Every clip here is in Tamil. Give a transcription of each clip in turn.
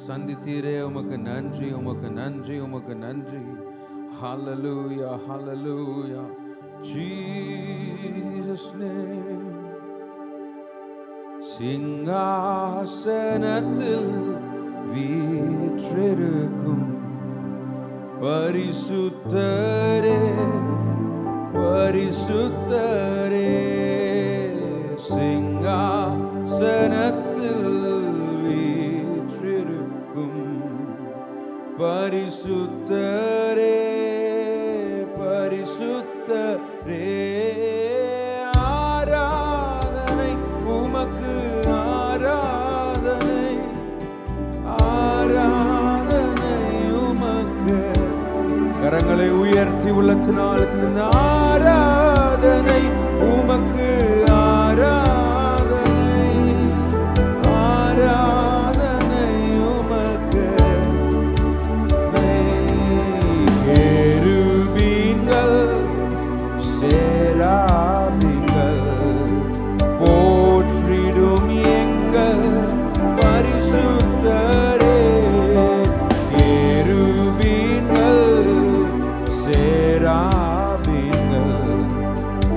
சந்தித்தீரே, உமக்கு நன்றி, உமக்கு நன்றி, உமக்கு நன்றி. ஹல்லேலூயா, ஹல்லேலூயா. Jesus name. சிங்காசனத்தில் வீற்றிருக்கும் பரிசுத்தரே, பரிசுத்தரே, சிங்காசனத்தில் வீற்றிருக்கும் பரிசுத்தரே, பரிசுத்தரே, ஆராதனை உமக்கு, ஆராதனை, ஆராதனை உமக்கு. கரங்களை உயர்த்தி உள்ளத்தினால் ஆராதனை உமக்கு, ஆராதனை, ஆராதனை உமக்கு. கேருபீன்கள் சேராபீன்கள் போற்றிடும் எங்கள் பரிசுத்தரே. கேருபீன்கள் சேராபீன்கள்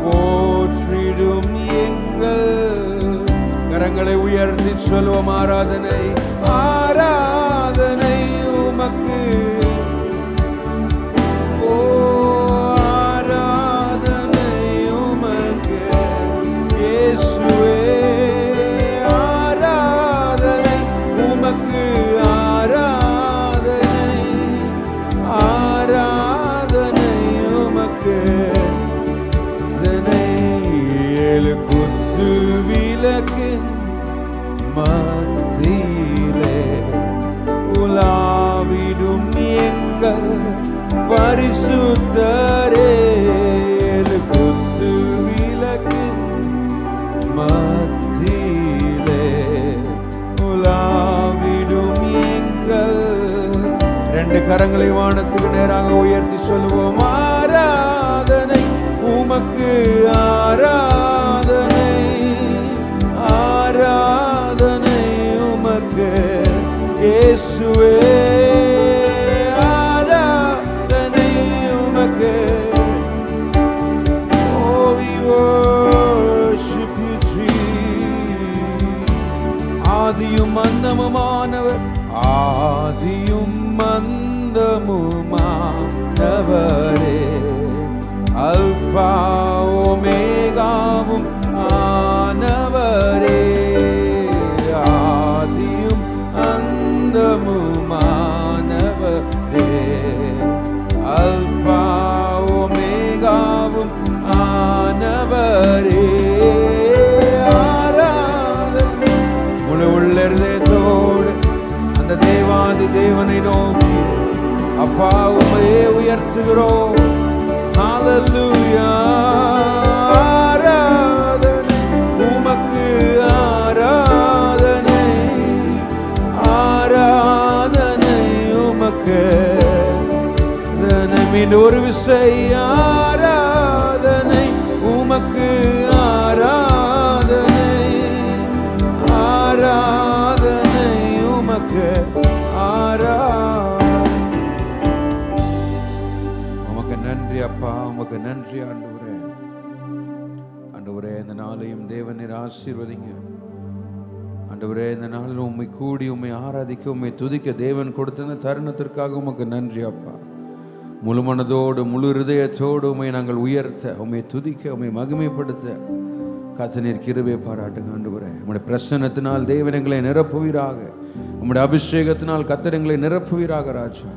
போற்றிடும் எங்கள். கரங்களை உயர்த்தி சொல்வோம், ஆராதனை, ஆராதனை உமக்கு. ஓ ஆராதனை உமக்கு இயேசுவே, ஆராதனை உமக்கு, ஆராதனை, ஆராதனை உமக்கு. ஏழு குத்து விளக்கின் மத்தியிலே உலாவிடும் எங்கள் பரிசுத்தரே. ஏழு குத்து விளக்கின் மத்தியிலே உலாவிடும் எங்கள். ரெண்டு கரங்களை வானத்துக்கு நேராக உயர்த்தி சொல்லுவோம், ஆராதனை உமக்கு, ஆராதனை, ஆராதனை உமக்கு இயேசுவே, ஆராதனை உமக்கு. Oh, we worship you, Jesus. ஆதியும் அந்தமுமானவர், ஆதியும் அந்தமுமானவரே, அல்பா ஒமேகாவும் ஆனவரே, ஆதியும் அந்தமுமானவரே, அல்பா ஒமேகாவும் ஆனவரே. ஆராதனை முழு உள்ளதோடு அந்த தேவாதி தேவனை நோக்கி அப்பா உம்மையே உயர்த்துகிறோம். ஹல்லேலூயா, ஆராதனை உமக்கு, ஆராதனை, ஆராதனை உமக்கு. மீண்டும் ஒரு விசை, ஆராதனை உமக்கு, ஆராதனை, ஆராதனை உமக்கு, ஆராதனை. உமக்கு நன்றி அப்பா, உமக்கு நன்றி ஆண்டவரே. ஆண்டவரே, இந்த நாளையும் தேவனை ஆசீர்வதிங்க ஆண்டவரே. இந்த நாளில் உம்மை கூடி உம்மை ஆராதிக்க, உம்மை துதிக்க தேவன் கொடுத்த தருணத்திற்காக உமக்கு நன்றி அப்பா. முழு மனதோடு முழு இருதயத்தோடு உம்மை நாங்கள் உயர்த்த, உம்மை துதிக்க, உம்மை மகிமைப்படுத்த கர்த்தர் கிருபை பாராட்டுங்க ஆண்டவரே. உம்முடைய பிரசன்னத்தினால் தேவன் எங்களை நிரப்புவீராக, உம்முடைய அபிஷேகத்தினால் கர்த்தர் எங்களை நிரப்புவீராக ராஜா.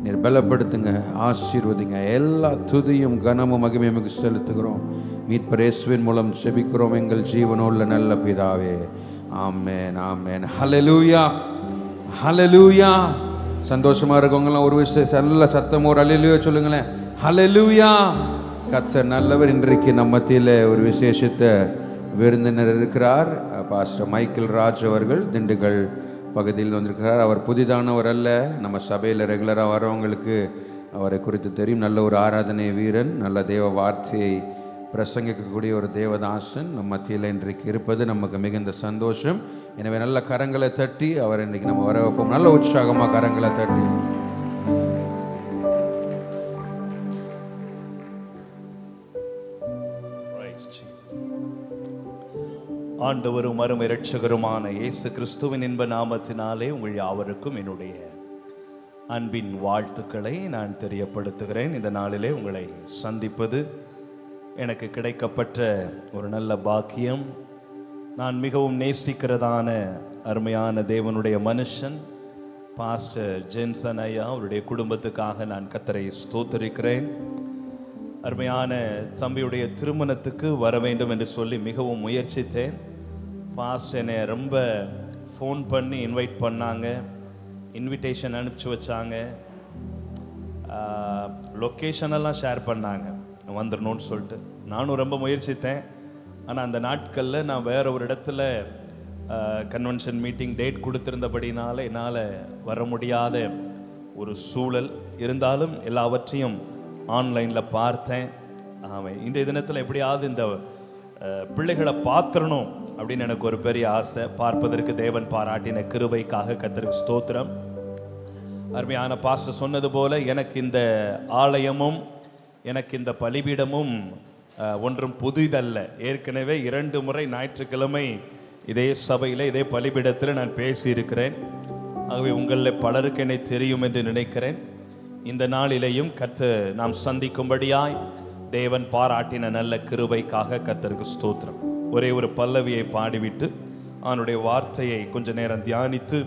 நீர் பலப்படுத்துங்க, ஆசீர்வதிங்க. எல்லா துதியும் கனமும் மகிமையும் செலுத்துகிறோம். மீட்பர் இயேசுவின் மூலம் ஜெபிக்கிறோம் எங்கள் ஜீவனுள்ள நல்ல பிதாவே, ஆமென், ஆமென். ஹல்லேலூயா, ஹல்லேலூயா. சந்தோஷமா இருக்கவங்களாம் ஒரு விஷயம் நல்ல சத்தம் ஒரு ஹல்லேலூயா சொல்லுங்களேன். ஹல்லேலூயா. கர்த்தர் நல்லவர். இன்றைக்கு நம்ம மத்தியில் ஒரு விசேஷித்த விருந்தினர் இருக்கிறார். பாஸ்டர் மைக்கேல் ராஜ் அவர்கள் திண்டுக்கல் பகுதியில் வந்திருக்கிறார். அவர் புதிதானவர் அல்ல, நம்ம சபையில் ரெகுலராக வரவங்களுக்கு அவரை குறித்து தெரியும். நல்ல ஒரு ஆராதனை வீரன், நல்ல தேவ வார்த்தையை பிரசங்கிக்கக்கூடிய ஒரு தேவதாசன் நம்ம மத்தியில் இன்றைக்கு இருப்பது நமக்கு மிகுந்த சந்தோஷம். எனவே நல்ல கரங்களை தட்டி அவர் இன்னைக்கு நம்ம வர வைப்போம். நல்ல உற்சாகமாக கரங்களை தட்டி. ஆண்டவரும் அருமை இரட்சகருமான இயேசு கிறிஸ்துவின் இன்ப நாமத்தினாலே உங்கள் யாவருக்கும் என்னுடைய அன்பின் வாழ்த்துக்களை நான் தெரியப்படுத்துகிறேன். இந்த நாளிலே உங்களை சந்திப்பது எனக்கு கிடைக்கப்பட்ட ஒரு நல்ல பாக்கியம். நான் மிகவும் நேசிக்கிறதான அருமையான தேவனுடைய மனுஷன் பாஸ்டர் ஜென்சன் ஐயா அவருடைய குடும்பத்துக்காக நான் கர்த்தரை ஸ்தோத்திரிக்கிறேன். அருமையான தம்பியுடைய திருமணத்துக்கு வர வேண்டும் என்று சொல்லி மிகவும் முயற்சித்தேன். பாஸ்டர் என்னை ரொம்ப ஃபோன் பண்ணி இன்வைட் பண்ணாங்க, இன்விடேஷன் அனுப்பிச்சி வச்சாங்க, லொக்கேஷனெல்லாம் ஷேர் பண்ணாங்க வந்துடணும்னு சொல்லிட்டு. நானும் ரொம்ப முயற்சித்தேன். ஆனால் அந்த நாட்களில் நான் வேற ஒரு இடத்துல கன்வென்ஷன் மீட்டிங் டேட் கொடுத்துருந்தபடினால என்னால் வர முடியாத ஒரு சூழல் இருந்தாலும் எல்லாவற்றையும் ஆன்லைனில் பார்த்தேன். ஆமாம், இன்றைய தினத்தில் எப்படியாவது இந்த பிள்ளைகளை பார்த்துடணும் அப்படின்னு எனக்கு ஒரு பெரிய ஆசை. பார்ப்பதற்கு தேவன் பாராட்டின கிருபைக்காக கர்த்தருக்கு ஸ்தோத்திரம். அருமையான பாஸ்டர் சொன்னது போல எனக்கு இந்த ஆலயமும் எனக்கு இந்த பலிபீடமும் ஒன்றும் புதிதல்ல. ஏற்கனவே 2 முறை ஞாயிற்றுக்கிழமை இதே சபையில் இதே பலிபீடத்தில் நான் பேசியிருக்கிறேன். ஆகவே உங்களில் பலருக்கு என்னை தெரியும் என்று நினைக்கிறேன். இந்த நாளிலேயும் கர்த்தர் நாம் சந்திக்கும்படியாய் தேவன் பாராட்டின நல்ல கிருபைக்காக கர்த்தருக்கு ஸ்தோத்திரம். ஒரே ஒரு பல்லவியை பாடிவிட்டு அவனுடைய வார்த்தையை கொஞ்ச நேரம் தியானித்து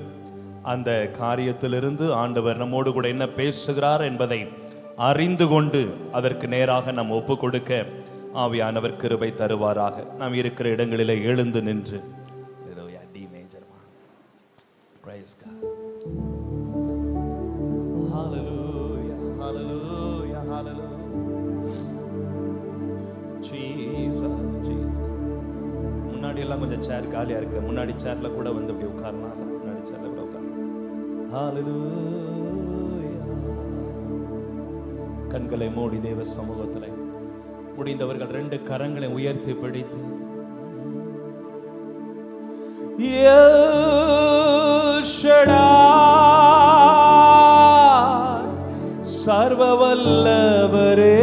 அந்த காரியத்திலிருந்து ஆண்டவர் நம்மோடு கூட என்ன பேசுகிறார் என்பதை அறிந்து கொண்டு அதற்கு நேராக நாம் ஒப்பு கொடுக்க ஆவியானவர் கிருபை தருவாராக. நாம் இருக்கிற இடங்களிலே எழுந்து நின்று முன்னாடி எல்லாம் கொஞ்சம் சேர் காலியா இருக்கு. முன்னாடி சேர்ல கூட வந்து அப்படி உட்காரலாம். முன்னாடி சேர்ல கூட உட்காரலாம். கண்களை மூடி தேவ சமூகத்தில் முடிந்தவர்கள் 2 கரங்களை உயர்த்தி பிடித்து சர்வ வல்லவரே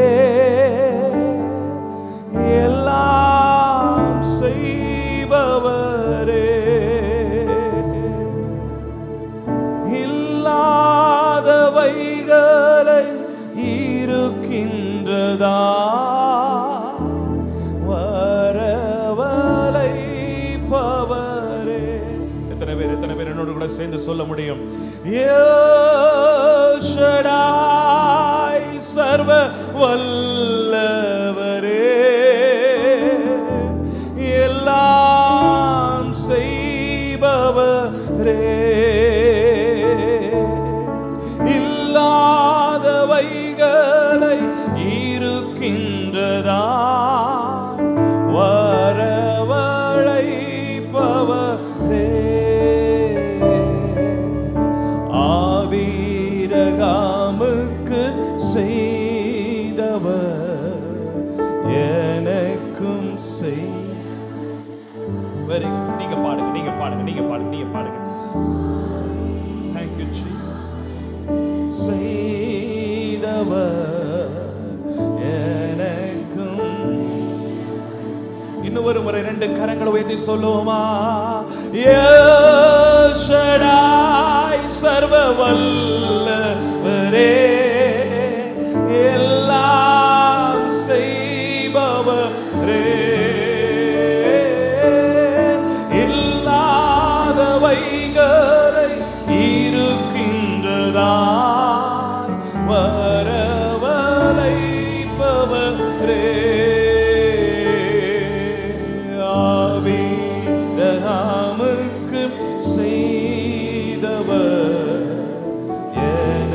எல்லாம் செய்பவரே இல்லாதவைகளை இருக்கின்றதா வரவழைப்பவரே. எத்தனை பேர் என்னோடு கூட சேர்ந்து சொல்ல முடியும்? சர்வ வல்லவரே எல்லாம் செய்பவரே இல்லாதவைகளை இருக்கின்றதா வரவழைப்பவரே ஆபிரகாமுக்கு செய்தவர் எனக்கும் செய். Very good. நீங்க பாடுங்க. Thank you Jesus. செய்தவர் எனக்கும். இன்னும் ஒரு முறை 2 கரங்களை உயர்த்தி சொல்லுவோமா? ஷடாய் சர்வ வல்லவரே எல்லாம் செய்பவரே இல்லாதவைகளை இருக்கின்றதா வரவழைப்பவரே ஆபிரகாமுக்கு செய்தவர் என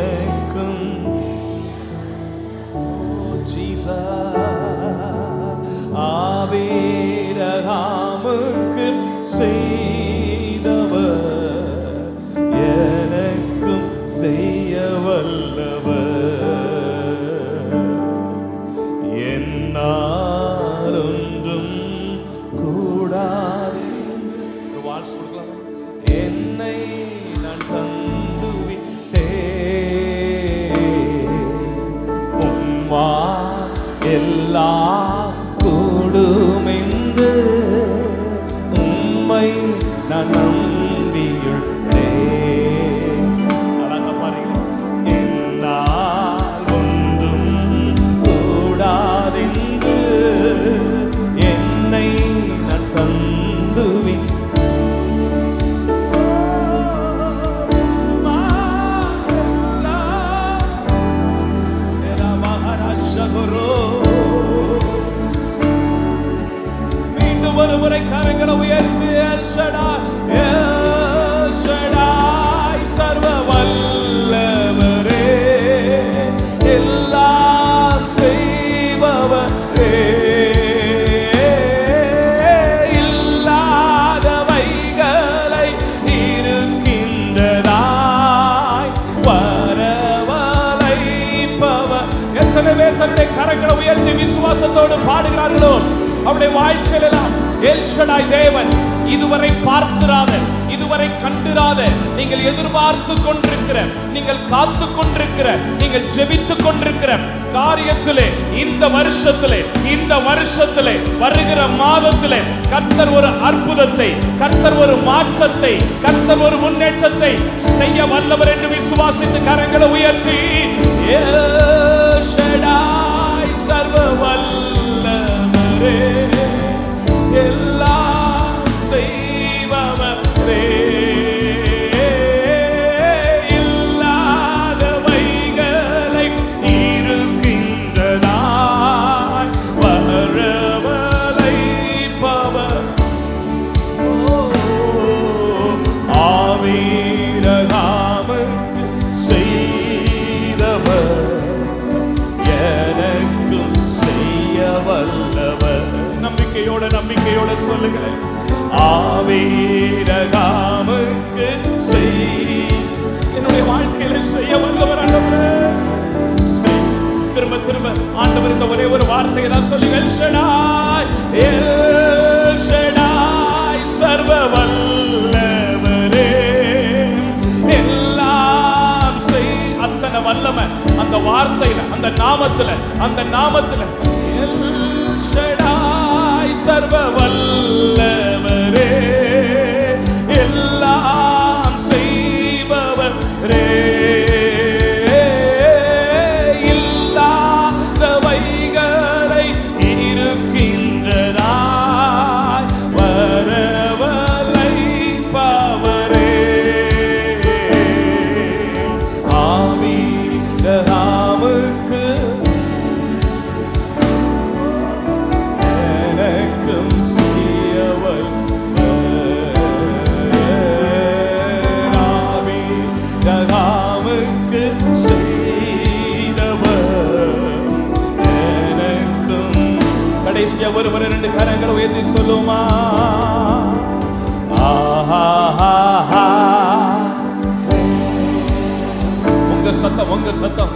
கரங்களை உயர்த்தி விசுவாசத்தோடு பாடுகிறார்களோ அவருடைய வாழ்க்கையில் எல்லாம் எல் ஷடாய் தேவன் இதுவரை பார்த்திராத, இதுவரை கண்டிராத, நீங்கள் எதிர்பார்த்து கொண்டிருக்கிற, நீங்கள் காத்து கொண்டிருக்கிற, நீங்கள் ஜெபித்துக் கொண்டிருக்கிற காரியத்திலே இந்த வருஷத்திலே வருகிற மாதத்திலே கர்த்தர் ஒரு அற்புதத்தை, கர்த்தர் ஒரு மாற்றத்தை, கர்த்தர் ஒரு முன்னேற்றத்தை செய்ய வல்லவர் என்று விசுவாசித்து கரங்களை உயர்த்தி எல் ஷடாய் சர்வ வல்லவரே எல்லாம் செய்பவரே இல்லாதவைகளை இருக்கின்றதாய் வரவழைப்பவர் ஆவீரகாமுக்கு செய்தவர் எனக்கும் செய்ய வல்லவர். நம்பிக்கையோட சொல்லுங்களேன். ஆவீரகாமுக்கு என்னுடைய வாழ்க்கையில செய்ய வல்லவர் ஆண்டவரே. திரும்ப திரும்ப ஆண்டவர் இந்த ஒரே ஒரு வார்த்தையை தான் சொல்லி எல் ஷடாய், எல் ஷடாய் சர்வ வல்லவரே எல்லாம் செய். அத்தனை வல்லமை அந்த வார்த்தையில, அந்த நாமத்துல எல் ஷடாய் சர்வ வல்லவரே எல்லாம் செய்பவரே இல்லாதவைகளை இருக்கின்றதாய் வரவழைப்பவரே ஆவீரகாமுக்கு ஒருவர் ரெண்டு கரங்களை உயர்த்தி சொல்லுமா? உங்க சத்தம்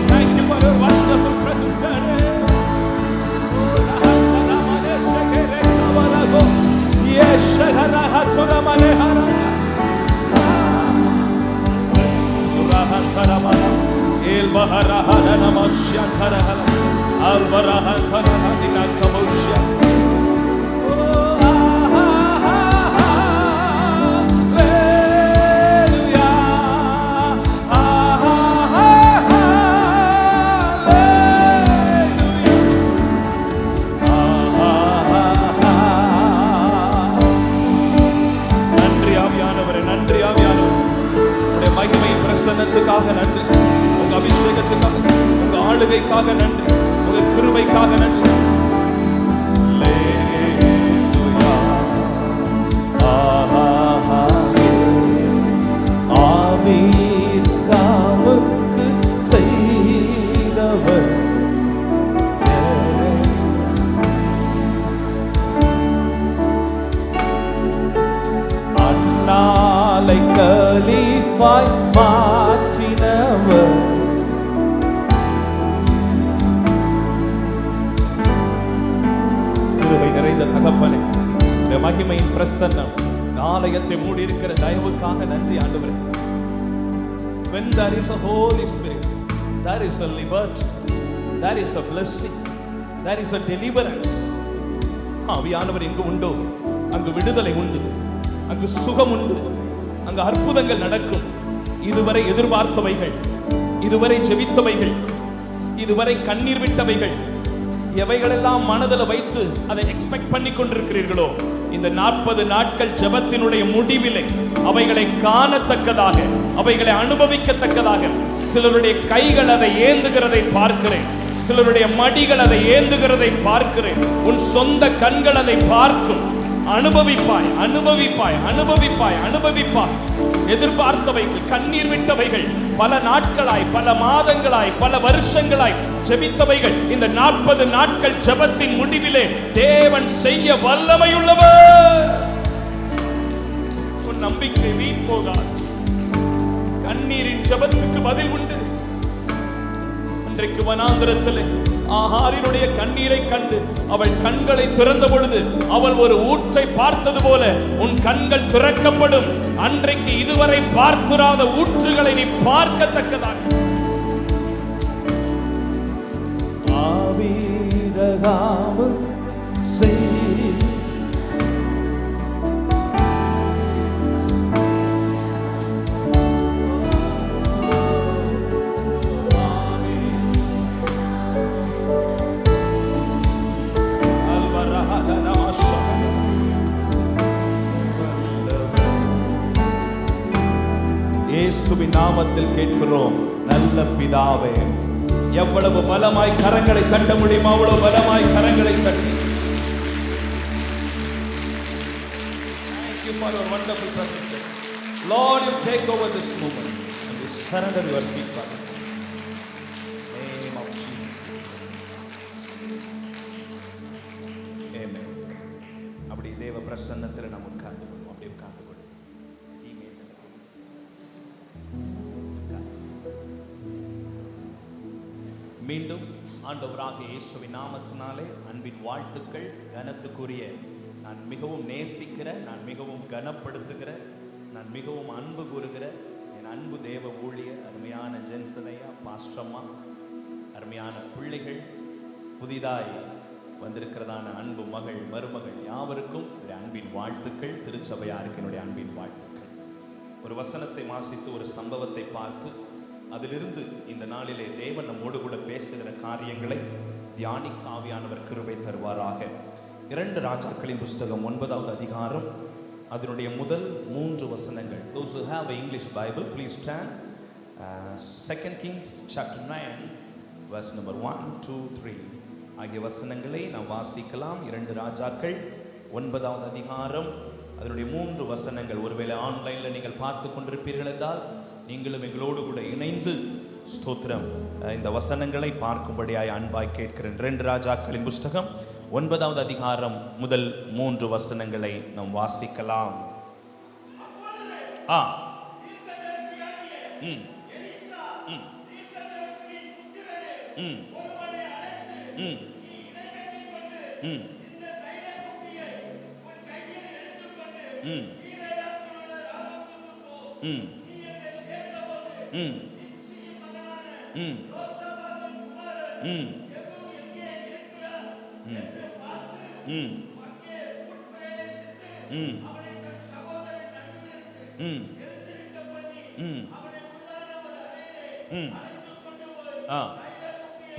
Thank you for your wonderful presence, Daddy. Yes, El Baharaha Namasya Karahala Al Barahan Tarahadina Kamoshya. பிரசன்னத்துக்காக நன்றி, உங்க அபிஷேகத்துக்காக, உங்க ஆளுகைக்காக நன்றி, உங்க கிருபைக்காக நன்றி. ஆவீரகாமுக்கு செய்தவர் அண்ணாலை கலிப்பாய் மாற்றினவர் கிருபை நிறைந்த தகப்பனே, மகிமையின் பிரசன்னம் ஆலயத்தை மூடி இருக்கிற தயவுக்காக நன்றி ஆண்டவரே. When there is a Holy Spirit, there is a liberty, there is a blessing, there is a deliverance. ஆவியானவர் எங்கு உண்டோ அங்கு விடுதலை உண்டு, அங்கு சுகம் உண்டு, அங்கு அற்புதங்கள் நடக்கும். இதுவரை எதிர்பார்த்தவைகள், இதுவரை ஜெபித்தவைகள், இதுவரை கண்ணீர் விட்டவைகள், எவைகளெல்லாம் மனதில் வைத்து அதை எக்ஸ்பெக்ட் பண்ணி கொண்டிருக்கிறீர்களோ, இந்த 40 நாட்கள் ஜெபத்தினுடைய முடிவிலே அவைகளை காணத்தக்கதாக, அவைகளை அனுபவிக்கத்தக்கதாக சிலருடைய கைகள் அதை ஏந்துகிறதை பார்க்கிறேன், சிலருடைய மடிகள் அதை ஏந்துகிறதை பார்க்கிறேன். உன் சொந்த கண்கள் அதை பார்க்கும். அனுபவிப்பாய், அனுபவிப்பாய், அனுபவிப்பாய், அனுபவிப்பாய். எதிர்பார்த்தவைகள், கண்ணீர் விட்டவைகள், பல நாட்களாய், பல மாதங்களாய், பல வருஷங்களாய் ஜெபித்தவைகள், இந்த 40 நாட்கள் ஜெபத்தின் முடிவிலே தேவன் செய்ய வல்லமையுள்ளவர். உன் நம்பிக்கை வீண் போகாது. கண்ணீரின் ஜெபத்துக்கு பதில் உண்டு. அன்றைக்கு வனாந்திரத்திலே ஆகாரினுடைய கண்ணீரை கண்டு அவள் கண்களை திறந்த பொழுது அவள் ஒரு ஊற்றை பார்த்தது போல உன் கண்கள் திறக்கப்படும். அன்றைக்கு இதுவரை பார்த்திராத ஊற்றுகளை நீ பார்க்கத்தக்கதாக. ஆபீரகாமம் செய் இயேசுவின் நாமத்தில் கேட்கிறோம் நல்ல பிதாவே. எவ்வளவு பலமாய் கரங்களை தட்ட முடியுமோ அவ்வளவு பலமாய் கரங்களை தட்டி. Thank you for your wonderful presence. Lord, you take over this moment and we surrender your people. Name of Jesus. Amen. அப்படி தேவ பிரசன்னத்தில் நாம் உட்கார்ந்து கொள்வோம். அப்படி உட்கார்ந்து கொள்வோம். மீண்டும் ஆண்டவராகிய இயேசுவின் நாமத்தினாலே அன்பின் வாழ்த்துக்கள். கனத்துக்குரிய, நான் மிகவும் நேசிக்கிற, நான் மிகவும் கனப்படுத்துகிற, நான் மிகவும் அன்பு கூறுகிற என் அன்பு தேவ ஊழியர் அருமையான ஜென்சனையா, பாஸ்டம்மா, அருமையான பிள்ளைகள், புதிதாய் வந்திருக்கிறதான அன்பு மகள், மருமகள் யாவருக்கும் அன்பின் வாழ்த்துக்கள். திருச்சபையாருக்கு என்னுடைய அன்பின் வாழ்த்துக்கள். ஒரு வசனத்தை வாசித்து ஒரு சம்பவத்தை பார்த்து அதிலிருந்து இந்த நாளிலே தேவன் நம்மோடு கூட பேசுகிற காரியங்களை தியானிக்க ஆவியானவர் கிருபை தருவாராக. 2 ராஜாக்களின் புஸ்தகம் 9வது அதிகாரம் அதனுடைய முதல் 3 வசனங்கள். Those who have an English Bible, please stand. 2 Kings chapter 9 verse number 1, 2, 3 ஆகிய வசனங்களை நாம் வாசிக்கலாம். 2 ராஜாக்கள் 9வது அதிகாரம் அதனுடைய 3 வசனங்கள். ஒருவேளை ஆன்லைனில் நீங்கள் பார்த்து கொண்டிருப்பீர்கள் என்றால் நீங்களும் எங்களோடு கூட இணைந்து ஸ்தோத்திரம் இந்த வசனங்களை பார்க்கும்படியாய் அன்பாய் கேட்கிறேன். 2 ராஜாக்களின் புஸ்தகம் 9வது அதிகாரம் முதல் 3 வசனங்களை நாம் வாசிக்கலாம்.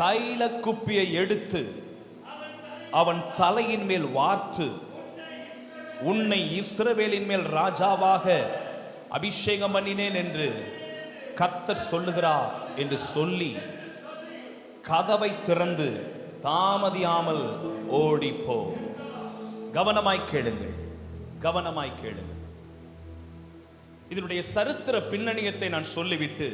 தைல குப்பியை எடுத்து அவன் தலையின் மேல் வார்த்து, உன்னை இஸ்ரவேலின் மேல் ராஜாவாக அபிஷேகம் பண்ணினேன் என்று கர்த்தர் சொல்லுகிறார் என்று சொல்லி கதவை திறந்து தாமதியாமல் ஓடிப்போ. கவனமாய் கேளுங்கள், கவனமாய் கேளுங்கள். இதனுடைய சரித்திர பின்னணியத்தை நான் சொல்லிவிட்டு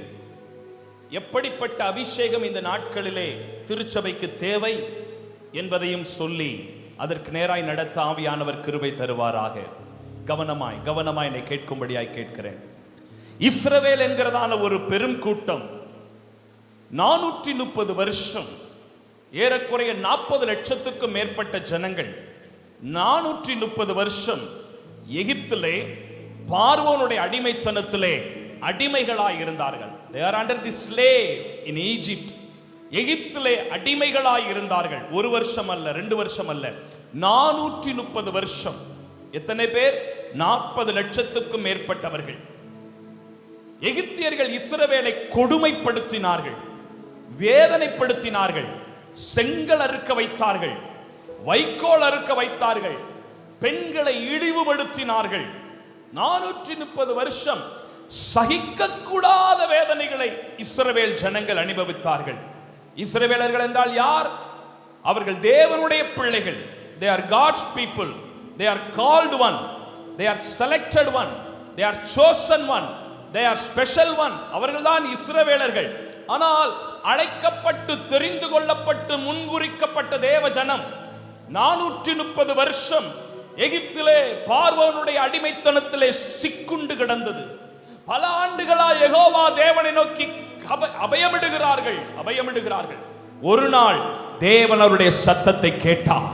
எப்படிப்பட்ட அபிஷேகம் இந்த நாட்களிலே திருச்சபைக்கு தேவை என்பதையும் சொல்லி அதற்கு நேராய் நடத்த ஆவியானவர் கிருபை தருவாராக. கவனமாய் கவனமாய் என்னை கேட்கும்படியாய் கேட்கிறேன். இஸ்ரவேல் என்கிறதான ஒரு பெரும் கூட்டம் 430 வருஷம், ஏறக்குறைய 40 லட்சத்துக்கும் மேற்பட்ட ஜனங்கள் 430 வருஷம் எகிப்திலே பார்வோனுடைய அடிமைத்தனத்திலே அடிமைகளாய் இருந்தார்கள். They are under the slave in Egypt. எகிப்திலே அடிமைகளாய் இருந்தார்கள். 1 வருஷம் அல்ல, 2 வருஷம் அல்ல, 430 வருஷம். எத்தனை பேர்? 40 லட்சத்துக்கும் மேற்பட்டவர்கள். எகிப்தியர்கள் இஸ்ரவேலை கொடுமைப்படுத்தினார்கள், வேதனைப்படுத்தினார்கள், செங்கல் அறுக்க வைத்தார்கள், வைக்கோல் அறுக்க வைத்தார்கள், பெண்களை இழிவுபடுத்தினார்கள். 430 வருஷம் சகிக்கக்கூடாத வேதனைகளை இஸ்ரவேல் ஜனங்கள் அனுபவித்தார்கள். இஸ்ரவேலர்கள் என்றால் யார்? அவர்கள் தேவனுடைய பிள்ளைகள். They are God's people. they are called one, they are selected one, they are chosen one, they are special one. அவர்கள்தான் இஸ்ரவேலர்கள். ஆனால் அழைக்கப்பட்டு தெரிந்து கொள்ளப்பட்டு முன்குறிக்கப்பட்ட தேவ ஜனம் 430 வருஷம் எகிப்திலே பார்வோனுடைய அடிமைத்தனத்திலே சிக்குண்டு கிடந்தது. பல ஆண்டுகளா யெகோவா தேவனை நோக்கி அபயமிடுகிறார்கள். ஒரு நாள் தேவன் அவருடைய சத்தத்தை கேட்டார்.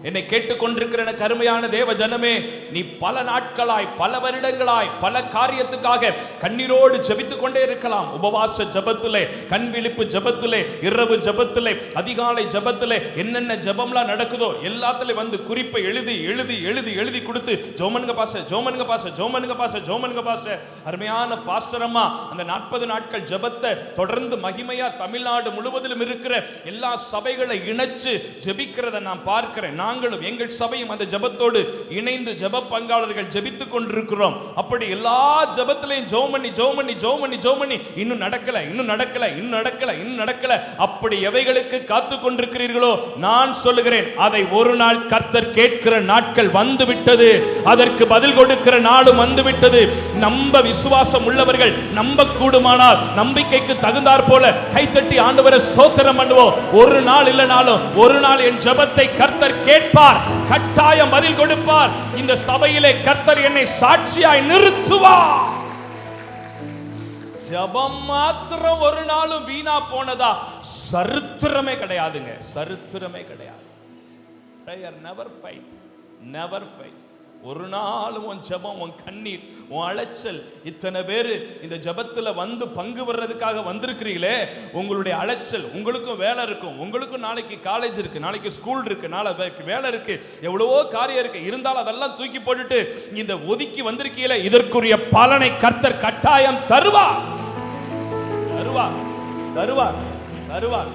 என்னை கேட்டுக்கொண்டிருக்கிற கருமையான தேவ ஜனமே, நீ பல நாட்களாய் பல வருடங்களாய் பல காரியத்துக்காக கண்ணீரோடு ஜெபித்துக் கொண்டே இருக்கலாம். உபவாச ஜெபத்திலே, கண் விழிப்பு ஜெபத்திலே, இரவு ஜெபத்திலே, அதிகாலை ஜெபத்திலே, என்னென்ன ஜெபம்லாம் நடக்குதோ எல்லாத்திலே வந்து குறிப்பை எழுதி எழுதி எழுதி எழுதி கொடுத்து ஜோமனுங்க பாஸ்டர், ஜோமனுங்க பாஸ்டர், ஜோமனுங்க பாஸ்டர், ஜோமனுங்க பாஸ்டர். அருமையான பாஸ்டர் அம்மா அந்த 40 நாட்கள் ஜெபத்தை தொடர்ந்து மகிமையா தமிழ்நாடு முழுவதிலும் இருக்கிற எல்லா சபைகளை இணைச்சு ஜெபிக்கிறத நான் பார்க்கிறேன். நாங்களும் எங்கள் சபையும் அந்த ஜெபத்தோடு இணைந்து ஜெப பங்காளர்கள் ஜெபித்துக் கொண்டிருக்கிறோம். அப்படி எல்லா ஜெபத்திலையும் ஜோமனி ஜோமனி ஜோமனி ஜோமனி இன்னும் நடக்கல, இன்னும் நடக்கல, இன்னும் நடக்கல, இன்னும் நடக்கல. அப்படி எவைகளுக்கு காத்துக் கொண்டிருக்கிறீர்களோ நான் சொல்லுகிறேன், அதை ஒரு நாள் கர்த்தர் கேட்கிற நாட்கள் வந்து விட்டது. அதற்கு பதில் கொடுக்கிற நாளும் வந்து விட்டது. நம்ப விசுவாசம் உள்ளவர்கள் நம்ப கூடுமானால் நம்பிக்கைக்கு தகுந்தாற் போல கைத்தட்டி ஆண்டவரை ஸ்தோத்திரம் பண்ணுவோம். ஒரு நாள் இல்லனாலும் ஒரு நாள் என் ஜெபத்தை கர்த்தர் கேட்பார், கட்டாயம் பதில் கொடுப்பார். இந்த சபையிலே கர்த்தர் என்னை சாட்சியாய் நிறுத்துவார். ஜெபம் மாத்திரம் ஒரு நாளும் வீணா போனதா சரித்திரமே கிடையாதுங்க, சரித்திரமே கிடையாது. Prayer never fails, never fails. ஒரு நாளும் உன் ஜெபம், உன் கண்ணீர், உன் அலைச்சல், இத்தனை பேர் இந்த ஜெபத்துல வந்து பங்கு பெறதுக்காக வந்திருக்கிறீங்களே, உங்களுடைய அலைச்சல், உங்களுக்கும் வேலை இருக்கும், உங்களுக்கும் நாளைக்கு காலேஜ் இருக்கு, நாளைக்கு ஸ்கூல் இருக்கு, நாளைக்கு வேலை இருக்கு, எவ்வளவோ காரியம் இருக்கு. இருந்தாலும் அதெல்லாம் தூக்கி போட்டுட்டு இந்த ஒதுக்கி வந்திருக்கீங்களே, இதற்குரிய பலனை கர்த்தர் கட்டாயம் தருவார், தருவார், தருவார், தருவார்.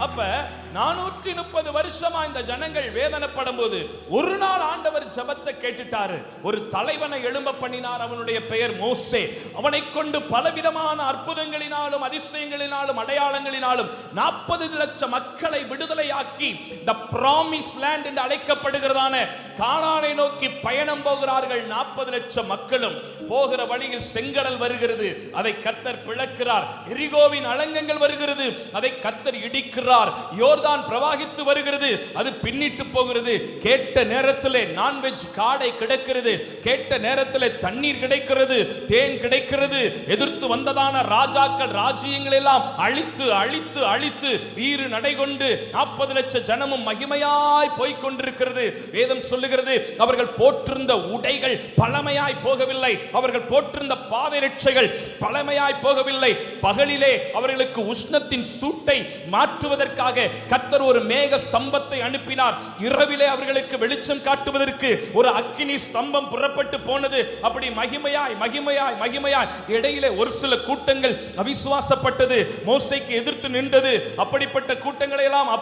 அப்ப 430 வருஷமா இந்த ஜனங்கள் வேதனைப்படும் போது ஒரு நாள் ஆண்டவர் ஜெபத்தை கேட்டுட்டாரு. ஒரு தலைவனை எழும்ப பண்ணினார். அவனுடைய பெயர் மோசே. அவனை கொண்டு பலவிதமான அற்புதங்களினாலும் அதிசயங்களினாலும் அடையாளங்களினாலும் 40 லட்சம் மக்களை விடுதலையாக்கி the promised land என்று அழைக்கப்படுகிறதான கானானை நோக்கி பயணம் போகிறார்கள். 40 லட்சம் மக்களும் போகிற வழியில் செங்கடல் வருகிறது, அதை கர்த்தர் பிளக்கிறார். எரிகோவின் அலங்கங்கள் வருகிறது, அதை கர்த்தர் இடிக்கிறார். யோர்தான் பிரவாகித்து வருகிறது, அது பின்னிட்டு போகிறது. கேட்ட நேரத்திலே நான்வெஜ் காடை கிடைக்கிறது, கேட்ட நேரத்திலே தண்ணீர் கிடைக்கிறது, தேன் கிடைக்கிறது. எதிர்த்து வந்ததான ராஜாக்கள் ராஜ்யங்கள் எல்லாம் அழித்து அழித்து அழித்து வீறு நடைகொண்டு 40 லட்சம் ஜனமும் மகிமையாய் போய்க் கொண்டிருக்கிறது. வேதம் சொல்லுகிறது, அவர்கள் போற்றிருந்த உடைகள் பழமையாய் போகவில்லை, அவர்கள் போற்றிருந்த பாதரட்சைகள் பழமையாய் போகவில்லை. பகலிலே அவர்களுக்கு உஷ்ணத்தின் சூட்டை மாற்றுவதற்காக கர்த்தர் ஒரு மேக ஸ்தம்பத்தை அனுப்பினார். இரவிலே அவர்களுக்கு வெளிச்சம் காட்டுவதற்கு ஒரு அக்கினி ஸ்தம்பம் புறப்பட்டு போனது. அப்படி மகிமையாய் மகிமையாய் மகிமையாய் இடையிலே ஒரு சில கூட்டங்கள் அவிசுவாசப்பட்டது, மோசேக்கு எதிர்த்து நின்றது. அப்படிப்பட்ட கூட்டங்களை எல்லாம்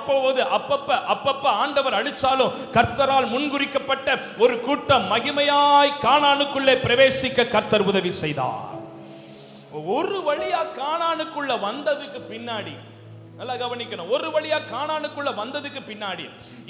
அப்பப்ப ஆண்டவர் அழிச்சாலும் கர்த்தரால் முன்குறிக்கப்பட்ட ஒரு கூட்டம் மகிமையாய் கானானுக்குள்ளே பிரவேசிக்க கர்த்தர் உதவி செய்தார். ஒரு வழியா கானானுக்குள்ள வந்ததுக்கு பின்னாடி நல்லா கவனிக்கணும், ஒரு வழியா கானானுக்குள்ள வந்ததுக்கு பின்னாடி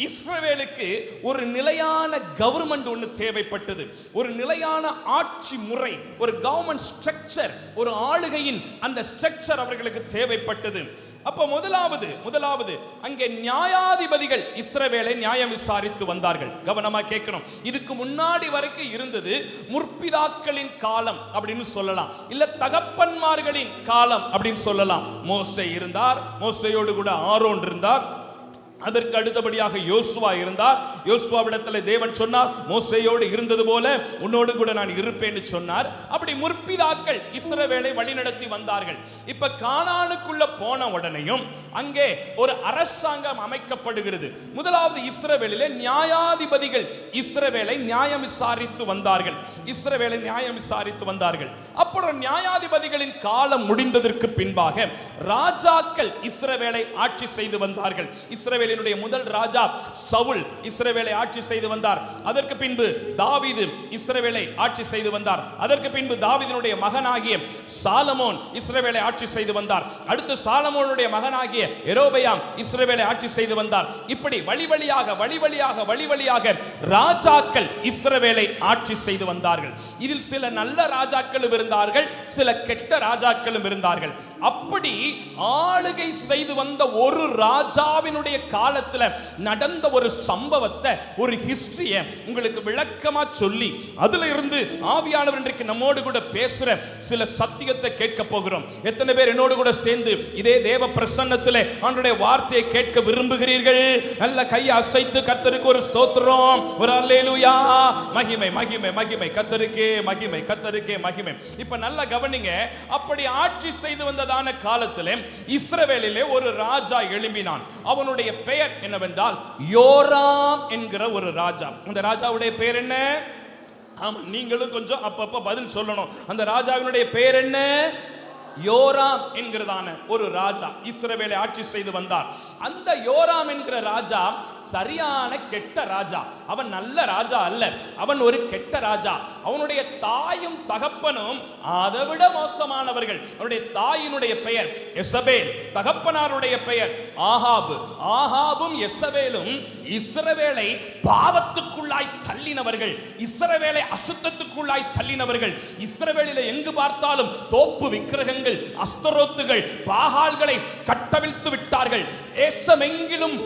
இஸ்ரவேலுக்கு ஒரு நிலையான கவர்மெண்ட் ஒன்று தேவைப்பட்டது. ஒரு நிலையான ஆட்சி முறை, ஒரு கவர்மெண்ட் ஸ்ட்ரக்சர், ஒரு ஆளுகையின் அந்த ஸ்ட்ரக்சர் அவர்களுக்கு தேவைப்பட்டது. அப்ப முதலாவது அங்கே நியாயாதிபதிகள் இஸ்ரவேலை நியாயம் விசாரித்து வந்தார்கள். கவனமா கேட்கணும். இதுக்கு முன்னாடி வரைக்கும் இருந்தது முற்பிதாக்களின் காலம் அப்படின்னு சொல்லலாம், இல்ல தகப்பன்மார்களின் காலம் அப்படின்னு சொல்லலாம். மோசே இருந்தார், மோசேயோடு கூட ஆரோன் இருந்தார். அதற்கு அடுத்தபடியாக யோசுவா இருந்தார். யோசுவாவிடத்தில் தேவன் சொன்னார், மோசேயோடு இருந்தது போல உன்னோடு கூட நான் இருப்பேன்னு சொன்னார். அப்படி முற்பிதாக்கள் இஸ்ரவேலை வழிநடத்தி வந்தார்கள். இப்ப கானானுக்குள்ள போன உடனேயும் அங்கே ஒரு அரசாங்கம் அமைக்கப்படுகிறது. முதலாவது இஸ்ரவேலிலே நியாயாதிபதிகள் இஸ்ரவேலை நியாயம் விசாரித்து வந்தார்கள். இஸ்ரவேலை நியாயம் விசாரித்து வந்தார்கள். அப்புறம் நியாயாதிபதிகளின் காலம் முடிந்ததற்கு பின்பாக ராஜாக்கள் இஸ்ரவேலை ஆட்சி செய்து வந்தார்கள். இஸ்ரவேலின் இஸ்ரவேலுடைய முதல் ராஜா சவுல் இஸ்ரவேலை ஆட்சி செய்து வந்தார். அதற்கு பின்பு தாவீது இஸ்ரவேலை ஆட்சி செய்து வந்தார். அதற்கு பின்பு தாவீதினுடைய மகனாகிய சாலமோன் இஸ்ரவேலை ஆட்சி செய்து வந்தார். அடுத்து சாலமோனுடைய மகனாகிய யெரொபெயாம் இஸ்ரவேலை ஆட்சி செய்து வந்தார். இப்படி வழி வழியாக ராஜாக்கள் இஸ்ரவேலை ஆட்சி செய்து வந்தார்கள். இதில் சில நல்ல ராஜாக்களும் இருந்தார்கள், சில கெட்ட ராஜாக்களும் இருந்தார்கள். அப்படி ஆளுகை செய்து வந்த ஒரு ராஜாவினுடைய காலத்துல நடந்த ஒரு சம்பவத்தை, ஒரு ஹிஸ்டரியை உங்களுக்கு விளக்கமா சொல்லி அதுல இருந்து ஆவியானவர் இன்றைக்கு நம்மோடு கூட பேசுற சில சத்தியத்தை கேட்க போகிறோம். எத்தனை பேர் என்னோடு கூட சேர்ந்து இதே தேவ பிரசன்னத்திலே ஆண்டவருடைய வார்த்தையை கேட்க விரும்புகிறீர்கள்? நல்ல கையை அசைத்து கர்த்தருக்கு ஒரு ஸ்தோத்திரம், ஒரு அல்லேலூயா. மகிமை மகிமை மகிமை கர்த்தருக்கே மகிமை, கர்த்தருக்கே மகிமை. இப்ப நல்ல கவனிங்க. அப்படி ஆட்சி செய்து வந்ததான காலத்திலே இஸ்ரவேலிலே ஒரு ராஜா எழும்பினான். அவனுடைய பெயர் என்னவென்றால் யோராம் என்கிற ஒரு ராஜா. அந்த ராஜாவுடைய பெயர் என்ன? ஆமா, நீங்களும் கொஞ்சம் அப்பப்ப பதில் சொல்லணும். அந்த ராஜாவினுடைய பெயர் என்ன? யோராம் என்கிறதான ஒரு ராஜா இஸ்ரவேலை ஆட்சி செய்து வந்தார். அந்த யோராம் என்கிற ராஜா சரியான கெட்ட ராஜா. அவன் நல்ல ராஜா அல்ல, அவன் ஒரு கெட்ட ராஜா. அவனுடைய தாயும் தகப்பனும் அதைவிட மோசமானவர்கள். அவனுடைய தாயினுடைய பெயர் எசபேல், தகப்பனாருடைய பெயர் ஆகாபு. ஆகாபும் எசபேலும் இஸ்ரவேலை பாவத்துக்குள்ளாய் தள்ளினவர்கள், இஸ்ரவேலை அசுத்தத்துக்குள்ளாய் தள்ளினவர்கள். இஸ்ரவேலிலே எங்கு பார்த்தாலும் தோப்பு விக்கிரகங்கள், அஸ்தரோத்துகள், பாகால்களை கட்டவிழ்த்து விட்டார்கள். ஏசமெங்கிலும்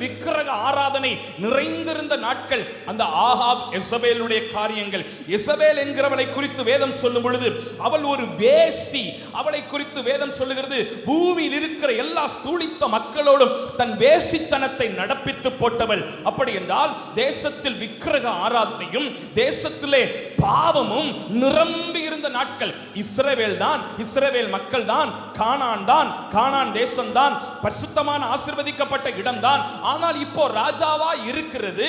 விக்கிரக ஆராதனை நிறைந்திருந்த நாட்கள் அந்த ஆகாப் எசபேலுடைய காரியங்கள். எசபேல் என்கிறவளை குறித்து வேதம் சொல்லும் பொழுது அவள் ஒரு வேசி. அவளை குறித்து வேதம் சொல்லுகிறது, பூமியில் இருக்கிற எல்லா ஸ்தூலித்த மக்களோடும் தன் வேசித்தனத்தை நடப்பித்து போட்டவள். அப்படி என்றால் தேசத்தில் விக்கிரக ஆராதனையும் தேசத்திலே பாவமும் நிரம்பி இருந்த நாட்கள். இஸ்ரவேல் தான், இஸ்ரவேல் மக்கள் தான், கானான் தான், கானான் தேசம் தான், பரிசுத்தமான ஆசீர்வதிக்கப்பட்ட இடம் தான். ஆனால் இப்போ ராஜாவா இருக்கிறது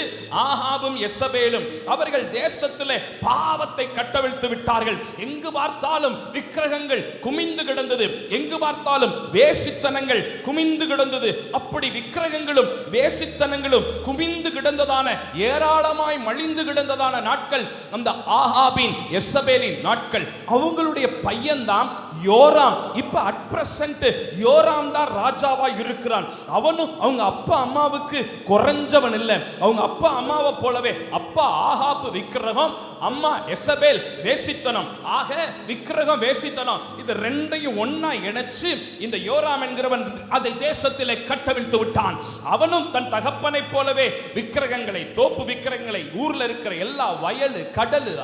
ஆகாபும் எசபேலும். அவர்கள் தேசத்திலே பாவத்தை கட்டவிழ்த்து விட்டார்கள். எங்கு பார்த்தாலும் விக்கிரகங்கள் குமிந்து கிடந்தது, எங்கு பார்த்தாலும் வேசித்தனங்கள் குமிந்து கிடந்தது. அப்படி விக்கிரகங்களும் வேசித்தனங்களும் குமிந்து கிடந்ததான, ஏராளமாய் மலிந்து கிடந்ததான நாட்கள் அந்த ஆகாபின் எசபேலின் நாட்கள். அவங்களுடைய பையன்தான் யோராம். இப்ப அட் பிரசன்ட் யோராம் தான் ராஜாவா இருக்கிறான். அவனும் அவங்க அப்பா அம்மாவுக்கு குறைஞ்சவன் இல்ல. அவங்க அப்பா அம்மாவை போலவே அப்பா ஆகாபு விக்கிரகம், அம்மா எசபேல் வேசித்தனம். ஆக விக்கிரகம் வேசித்தனம் இது ரெண்டையும் ஒன்னா இணைச்சு இந்த யோராம் என்கிறவன் அதை தேசத்திலே கட்டவிழ்த்து விட்டான். அவனும் தன் தகப்பனை போலவே விக்கிரகங்களை, தோப்பு விக்கிரகங்களை, ஊர்ல இருக்கிற எல்லா வயலு, கடலு,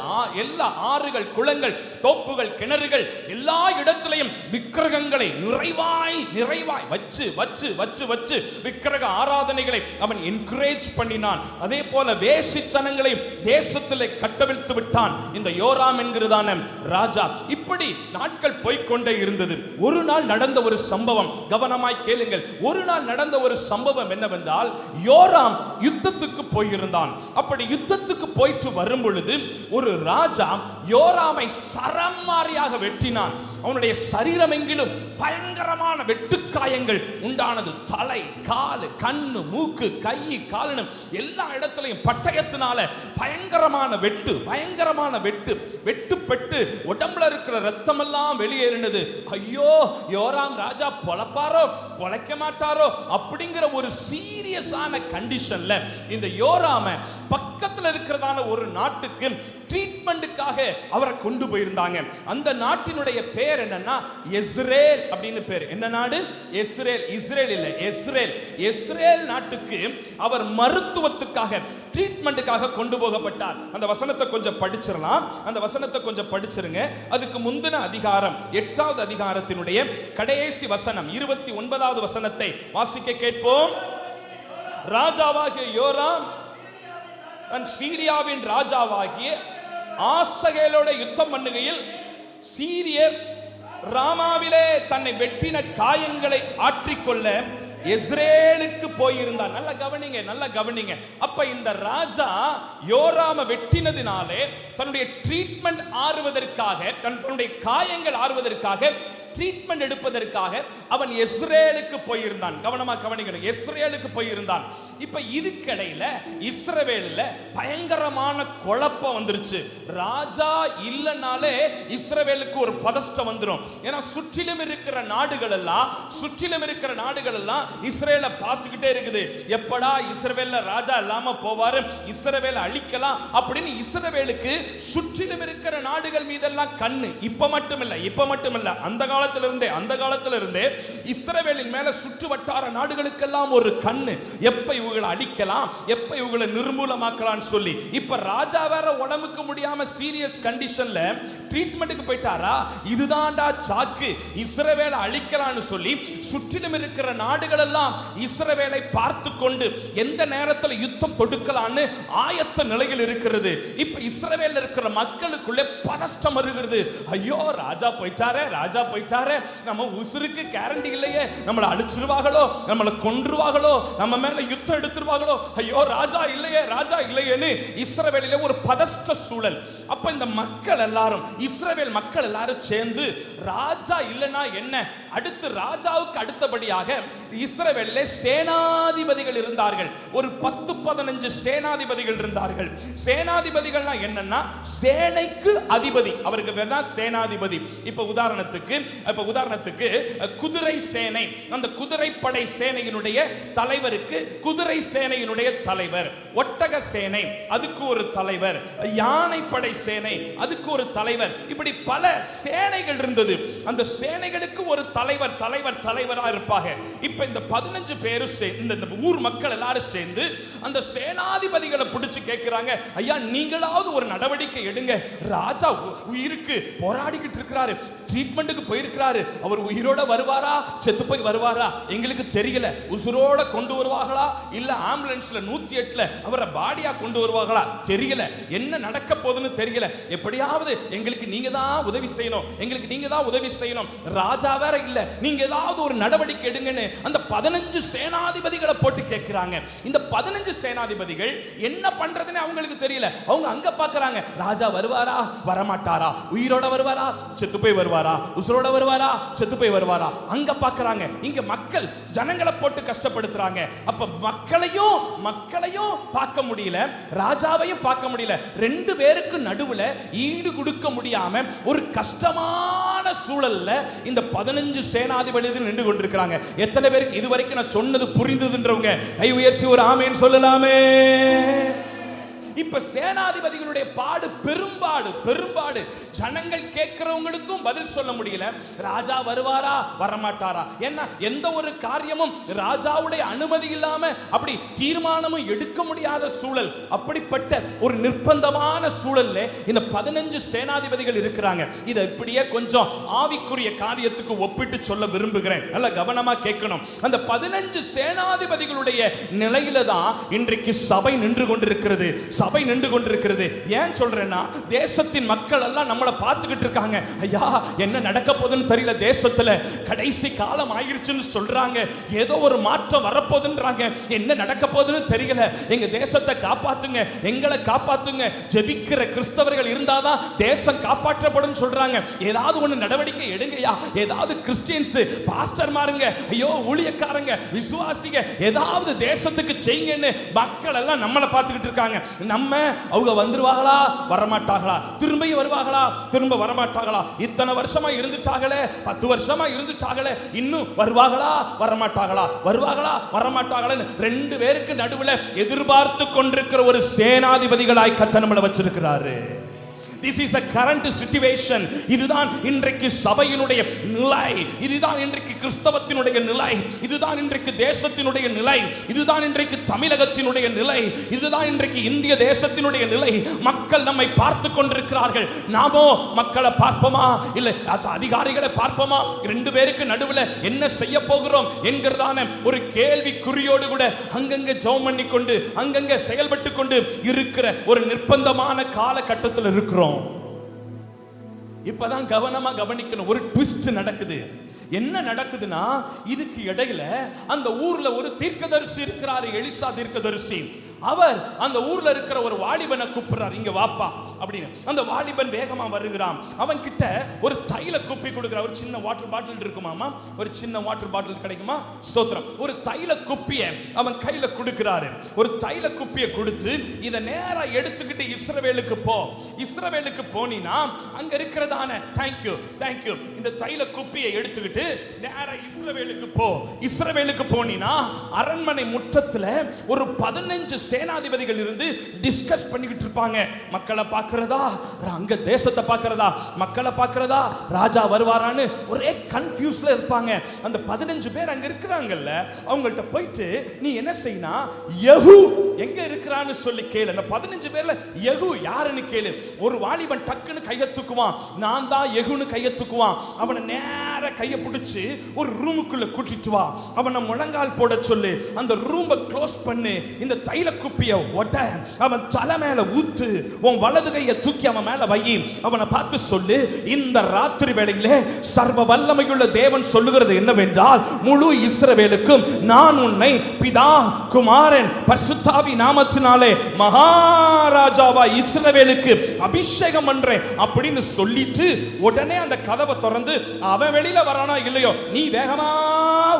எல்லா ஆறுகள், குளங்கள், தோப்புகள், கிணறுகள், எல்லா இடத்திலையும் விக்கிரகங்களை நிறைவாய் நிறைவாய் வச்சு வச்சு வச்சு வச்சு விக்கிரக ஆராதனைகளை அவன் என்கரேஜ் பண்ணினான். அதே போல வேசித்தனங்களை தேசத்திலே கட்டவிழ்த்து விட்டான் இந்த யோராம் என்கிறதான ராஜா. இப்படி நாட்கள் போய்கொண்டே இருந்தது. ஒரு நாள் நடந்த ஒரு சம்பவம், கவனமாய் கேளுங்கள். ஒரு நாள் நடந்த ஒரு சம்பவம் என்னவென்றால், யோராம் யுத்தத்துக்கு போயிருந்தான். அப்படி யுத்தத்துக்கு போயிட்டு வரும் பொழுது ஒரு ராஜா யோராமை சரமாரியாக வெட்டினான். அவனுடைய சரீரம் எங்கிலும் பயங்கரமான வெட்டுக்காயங்கள் உண்டானது. தலை, காலு, கண்ணு, மூக்கு, கை, காலு எல்லா இடத்திலையும் பட்டயத்தினால பயங்கரமான வெட்டு, பயங்கரமான வெட்டு. வெட்டுப்பட்டு உடம்புல இருக்கிற ரத்தம் எல்லாம் வெளியேறினது. ஐயோ, யோராம் ராஜா பொழப்பாரோ பொழைக்க மாட்டாரோ அப்படிங்கிற ஒரு சீரியஸான கண்டிஷன்ல இந்த யோராம பக்கத்துல இருக்கிறதான ஒரு நாட்டுக்கு ட்ரீட்மெண்ட்டுக்காக அவரை கொண்டு போயிருந்தாங்க. அந்த நாட்டினுடைய பேர் என்னன்னா இஸ்ரேல் அப்படின்னு பேர். என்ன நாடு? இஸ்ரேல். இஸ்ரேல் இல்ல, இஸ்ரேல். இஸ்ரேல் நாட்டுக்கு அவர் மருத்துவத்துக்காக, ட்ரீட்மெண்ட்டுக்காக கொண்டு போகப்பட்டார். அந்த வசனத்தை கொஞ்சம் படிச்சிடலாம். அந்த வசனத்தை கொஞ்சம் படிச்சிருங்க. அதுக்கு முந்தின அதிகாரம் 8வது அதிகாரத்தினுடைய கடைசி வசனம் 29வது வசனத்தை வாசிக்க கேட்போம். ராஜாவாகிய யோராம் தன் சீரியாவின் ராஜாவாகிய ஆசகேலோட யுத்தம் பண்ணுகையில் சீரியர் ராமாவிலே தன்னை வெட்டின காயங்களை ஆற்றிக்கொள்ள இஸ்ரேலுக்கு போயிருந்தான். நல்ல கவனிங்க, நல்ல கவனிங்க. அப்ப இந்த ராஜா யோராம வெட்டினதினாலே தன்னுடைய ட்ரீட்மெண்ட் ஆறுவதற்காக, தன்னுடைய காயங்கள் ஆறுவதற்காக ட்ரீட்மெண்ட் எடுப்பதற்காக அவன் இஸ்ரேலுக்கு போயிருந்தான். கவனமா கவனிக்கணும், இஸ்ரேலுக்கு போயிருந்தான். இப்ப இதுக்கிடையில இஸ்ரவேல்ல பயங்கரமான குழப்பம் வந்துருச்சு. ராஜா இல்லனாலே இஸ்ரவேலுக்கு ஒரு பதஷ்டம் வந்துரும். ஏன்னா சுற்றிலும் இருக்கிற நாடுகள் எல்லாம் இஸ்ரேலை பார்த்துக்கிட்டே இருக்குது. எப்படா இஸ்ரவேல்ல ராஜா இல்லாம போவாரு, இஸ்ரவேலை அழிக்கலாம் அப்படின்னு இஸ்ரவேலுக்கு சுற்றிலும் இருக்கிற நாடுகள் மீதெல்லாம் கண்ணு. இப்ப மட்டுமில்ல அந்த காலத்துல இருந்தே இஸ்ரவேலின் மேல சுற்று வட்டார நாடுகளுக்கெல்லாம் ஒரு கண்ணு. எப்ப இவங்களை அழிக்கலாம், எப்ப இவங்களை நிர்மூலமாக்கலாம் சொல்லி. இப்ப ராஜா வேற உடம்புக்கு முடியாம சீரியஸ் கண்டிஷன்ல ட்ரீட்மெண்ட்டுக்கு போயிட்டாரா, இதுதான்டா சாக்கு, இஸ்ரவேலை அழிக்கலாம்னு சொல்லி சுற்றிலும் இருக்கிற நாடுகள் எல்லாம் இஸ்ரவேலை பார்த்து கொண்டு எந்த நேரத்தில் யுத்தம் தொடுக்கலாம்னு ஆயத்த நிலையில் இருக்கிறது. இப்ப இஸ்ரவேல்ல இருக்கிற மக்களுக்குள்ளே பதஷ்டம் வருகிறது. ஐயோ ராஜா போயிட்டாரே, நம்ம உசுருக்கு கேரண்டி இல்லையே, நம்மளை அழிச்சிருவாங்களோ, நம்மளை கொன்றுவாங்களோ, நம்ம மேல யுத்தம் எடுத்துருவாங்களோ, ஐயோ ராஜா இல்லையேன்னு இஸ்ரவேலிலே ஒரு பதஷ்ட சூழல். அப்ப இந்த மக்கள் எல்லாரும், இஸ்ரவேல் மக்கள் எல்லாரும் சேர்ந்து ராஜா இல்லைன்னா என்ன, அடுத்து ராஜாவுக்கு அடுத்தபடியாக இஸ்ரவேலிலே சேனாதிபதிகள் இருந்தார்கள். ஒரு 10-15 சேனாதிபதிகள் இருந்தார்கள். சேனாதிபதிகள்னா என்னன்னா சேனைக்கு அதிபதி, அவருக்கு பேர் தான் சேனாதிபதி. இப்ப உதாரணத்துக்கு குதிரை சேனை, அந்த குதிரைப்படை சேனையினுடைய தலைவருக்கு குதிரை சேனையினுடைய தலைவர், ஒட்டக சேனை அதுக்கு ஒரு தலைவர், யானைப்படை சேனை அதுக்கு ஒரு தலைவர், இப்படி பல சேனைகள் இருந்தது. அந்த சேனைகளுக்கு ஒரு தலைவரா இருப்பாங்க. இப்ப இந்த 15 பேரும் இந்த ஊர் மக்கள் எல்லாரும் சேர்ந்து அந்த சேனாதிபதிகளை பிடிச்சு கேட்கிறாங்க, ஐயா நீங்களாவது ஒரு நடவடிக்கை எடுங்க, ராஜா உயிருக்கு போராடிக்கிட்டு இருக்கிறாரு, ட்ரீட்மெண்ட்டுக்கு போயிருக்கிறாரு, அவர் உயிரோட வருவாரா செத்து போய் வருவாரா எங்களுக்கு தெரியல, உசுரோட கொண்டு வருவாங்களா இல்ல ஆம்புலன்ஸ்ல 108ல அவரை பாடியா கொண்டு வருவாங்களா தெரியல, என்ன நடக்க போகுதுன்னு தெரியல, எப்படியாவது எங்களுக்கு நீங்க தான் உதவி செய்யணும், ராஜா வேற இல்ல, நீங்க ஏதாவது ஒரு நடவடிக்கை எடுங்கன்னு அந்த 15 சேனாதிபதிகளை போட்டு கேட்கிறாங்க. இந்த 15 சேனாதிபதிகள் என்ன பண்றதுன்னு அவங்களுக்கு தெரியல. அவங்க அங்க பார்க்கறாங்க, ராஜா வருவாரா வரமாட்டாரா, உயிரோட வருவாரா செத்து போய் வருவாரா, உசுரோட வருவாரா செத்து போய் வருவாரா, அங்க பார்க்கறாங்க. இங்க மக்கள் ஜனங்களை போட்டு கஷ்டப்படுத்துறாங்க. அப்ப மக்களையும் பார்க்க முடியல, ராஜாவையும் பார்க்க முடியல, ரெண்டு பேருக்கு நடுவுல ஈடு கொடுக்க முடியாம ஒரு கஷ்டமான சூழல்ல இந்த 15 சேனாதிபதிகள் நின்று கொண்டிருக்கிறாங்க. எத்தனை பேருக்கு இதுவரைக்கும் நான் சொன்னது புரிந்ததுன்றவங்க கை உயர்த்தி ஒரு ஆமேன் சொல்லலாமே. இப்ப சேனாதிபதிகளுடைய பாடு பெரும்பாடு. ஜனங்கள் கேட்கிறவங்களுக்கும் பதில் சொல்ல முடியல, ராஜா வருவாரா வரமாட்டாரா, ஏன்னா எந்த ஒரு காரியமும் ராஜாவுடைய அனுமதி இல்லாம அப்படி தீர்மானமும் எடுக்க முடியாத சூழல். அப்படிப்பட்ட ஒரு நிர்பந்தமான சூழல்ல இந்த 15 சேனாதிபதிகள் இருக்கிறாங்க. இதை இப்படியே கொஞ்சம் ஆவிக்குரிய காரியத்துக்கு ஒப்பிட்டு சொல்ல விரும்புகிறேன், நல்ல கவனமா கேட்கணும். அந்த 15 சேனாதிபதிகளுடைய நிலையில தான் இன்றைக்கு சபை நின்று கொண்டிருக்கிறது. ஏன் சொல்றேன்னா, தேசத்தின் மக்கள் எல்லாம் நம்மளை பார்த்துக்கிட்டு இருக்காங்க. ஐயா என்ன நடக்க போகுதுன்னு தெரியல, தேசத்துல கடைசி காலம் ஆயிருச்சுன்னு சொல்றாங்க, ஏதோ ஒரு மாற்றம் வரப்போகுதுன்றாங்க, என்ன நடக்க போகுதுன்னு தெரியல, எங்க தேசத்தை காப்பாத்துங்க, எங்களை காப்பாத்துங்க, ஜெபிக்கிற கிறிஸ்தவர்கள் இருந்தாதான் தேசம் காப்பாற்றப்படும் சொல்றாங்க. ஏதாவது ஒண்ணு நடவடிக்கை எடுங்கயா, ஏதாவது கிறிஸ்டியன்ஸ் பாஸ்டர் மாருங்க, ஐயோ ஊழியக்காரங்க விசுவாசிங்க ஏதாவது தேசத்துக்கு செய்யுங்கன்னு மக்கள் எல்லாம் நம்மளை பார்த்துக்கிட்டு இருக்காங்க. நம்ம அவங்க வந்துருவாங்களா வரமாட்டாங்களா, திரும்ப வருவாங்களா திரும்ப வரமாட்டாங்களா, இத்தனை வருஷமா இருந்துட்டாங்களே 10 வருஷமா இருந்துட்டாங்களே, இன்னும் வருவாங்களா வரமாட்டாங்களா ரெண்டு பேருக்கு நடுவுல எதிர்பார்த்து கொண்டிருக்கிற ஒரு சேனாதிபதிகளாய் கர்த்தர் நம்மளை வச்சிருக்கிறாரு. This is a current situation. இதுதான் இன்றைக்கு சபையினுடைய நிலை, இதுதான் இன்றைக்கு கிறிஸ்தவத்தினுடைய நிலை, இதுதான் இன்றைக்கு தேசத்தினுடைய நிலை, இதுதான் இன்றைக்கு தமிழகத்தினுடைய நிலை, இதுதான் இன்றைக்கு இந்திய தேசத்தினுடைய நிலை. மக்கள் நம்மை பார்த்து கொண்டிருக்கிறார்கள். நாமோ மக்களை பார்ப்போமா இல்ல அதிகாரிகளை பார்ப்போமா, ரெண்டு பேருக்கு நடுவில் என்ன செய்ய போகிறோம் என்கிறதான ஒரு கேள்விக்குறியோடு கூட அங்கங்க ஜெபம் பண்ணி கொண்டு அங்கங்க செயல்பட்டு கொண்டு இருக்கிற ஒரு நிர்பந்தமான காலகட்டத்தில் இருக்கிறோம். இப்பதான் கவனமா கவனிக்கணும். ஒரு ட்விஸ்ட் நடக்குது. என்ன நடக்குதுன்னா, இதுக்கு இடையில அந்த ஊர்ல ஒரு தீர்க்கதரிசி இருக்கிறாரு, எலிசா தீர்க்கதரிசி. அவர் அந்த ஊர்ல இருக்கிற ஒரு வாலிபனை கூப்பிடுறார், இங்க வாப்பா அப்படின்னு. அந்த வாலிபன் வேகமா வருகிறான். அவன் கிட்ட ஒரு தைல குப்பி கொடுக்கிறார். ஒரு சின்ன வாட்டர் பாட்டில் இருக்குமாமா, ஒரு சின்ன வாட்டர் பாட்டில் கிடைக்குமா, ஸ்தோத்திரம். ஒரு தைல குப்பியை அவன் கையில கொடுக்கிறாரு. ஒரு தைல குப்பியை கொடுத்து இத நேரா எடுத்துக்கிட்டு இஸ்ரவேலுக்கு போ. இஸ்ரவேலுக்கு போனினா அங்க இருக்கிறதான தேங்க்யூ இந்த தைல குப்பியை எடுத்துக்கிட்டு நேரா இஸ்ரவேலுக்கு போ. இஸ்ரவேலுக்கு போனினா அரண்மனை முற்றத்துல ஒரு 15 சேனாதிபதிகள் இருந்து டிஸ்கஸ் பண்ணிக்கிட்டு இருப்பாங்க. மக்களை பார்க்கிறதா, அங்க தேசத்தை பார்க்கிறதா, மக்களை பார்க்கிறதா, ராஜா வருவாரான்னு ஒரே கன்ஃபியூஸ்ல இருப்பாங்க. அந்த 15 பேர் அங்க இருக்கிறாங்கல்ல, அவங்கள்ட்ட போயிட்டு நீ என்ன செய்யனா, யெகூ எங்க இருக்கிறான்னு சொல்லி கேளு. அந்த 15 பேர்ல யெகூ யாருன்னு கேளு. ஒரு வாலிபன் டக்குன்னு கையை தூக்குவான், நான் தான் யெகூன்னு கையை தூக்குவான். அவனை நேர கையை பிடிச்சு ஒரு ரூமுக்குள்ள கூட்டிட்டு வா, அவனை முழங்கால் போட சொல்லு, அந்த ரூமை க்ளோஸ் பண்ணு, இந்த தைல குப்பியை ஒட்ட அவன் தலை மேல ஊத்து, உன் வலது கையை தூக்கி அவன் மேல வை, அவனை பார்த்து சொல்லு, இந்த ராத்திரி வேளையிலே சர்வ வல்லமையுள்ள தேவன் சொல்லுகிறது என்னவென்றால், முழு இஸ்ரவேலுக்கும் நான் உன்னை பிதா குமாரன் பரிசுத்தாவி நாமத்தினாலே மகாராஜாவா இஸ்ரவேலுக்கு அபிஷேகம் பண்றேன் அப்படின்னு சொல்லிட்டு உடனே அந்த கதவை திறந்து அவன் வெளியில வரானா இல்லையோ நீ வேகமா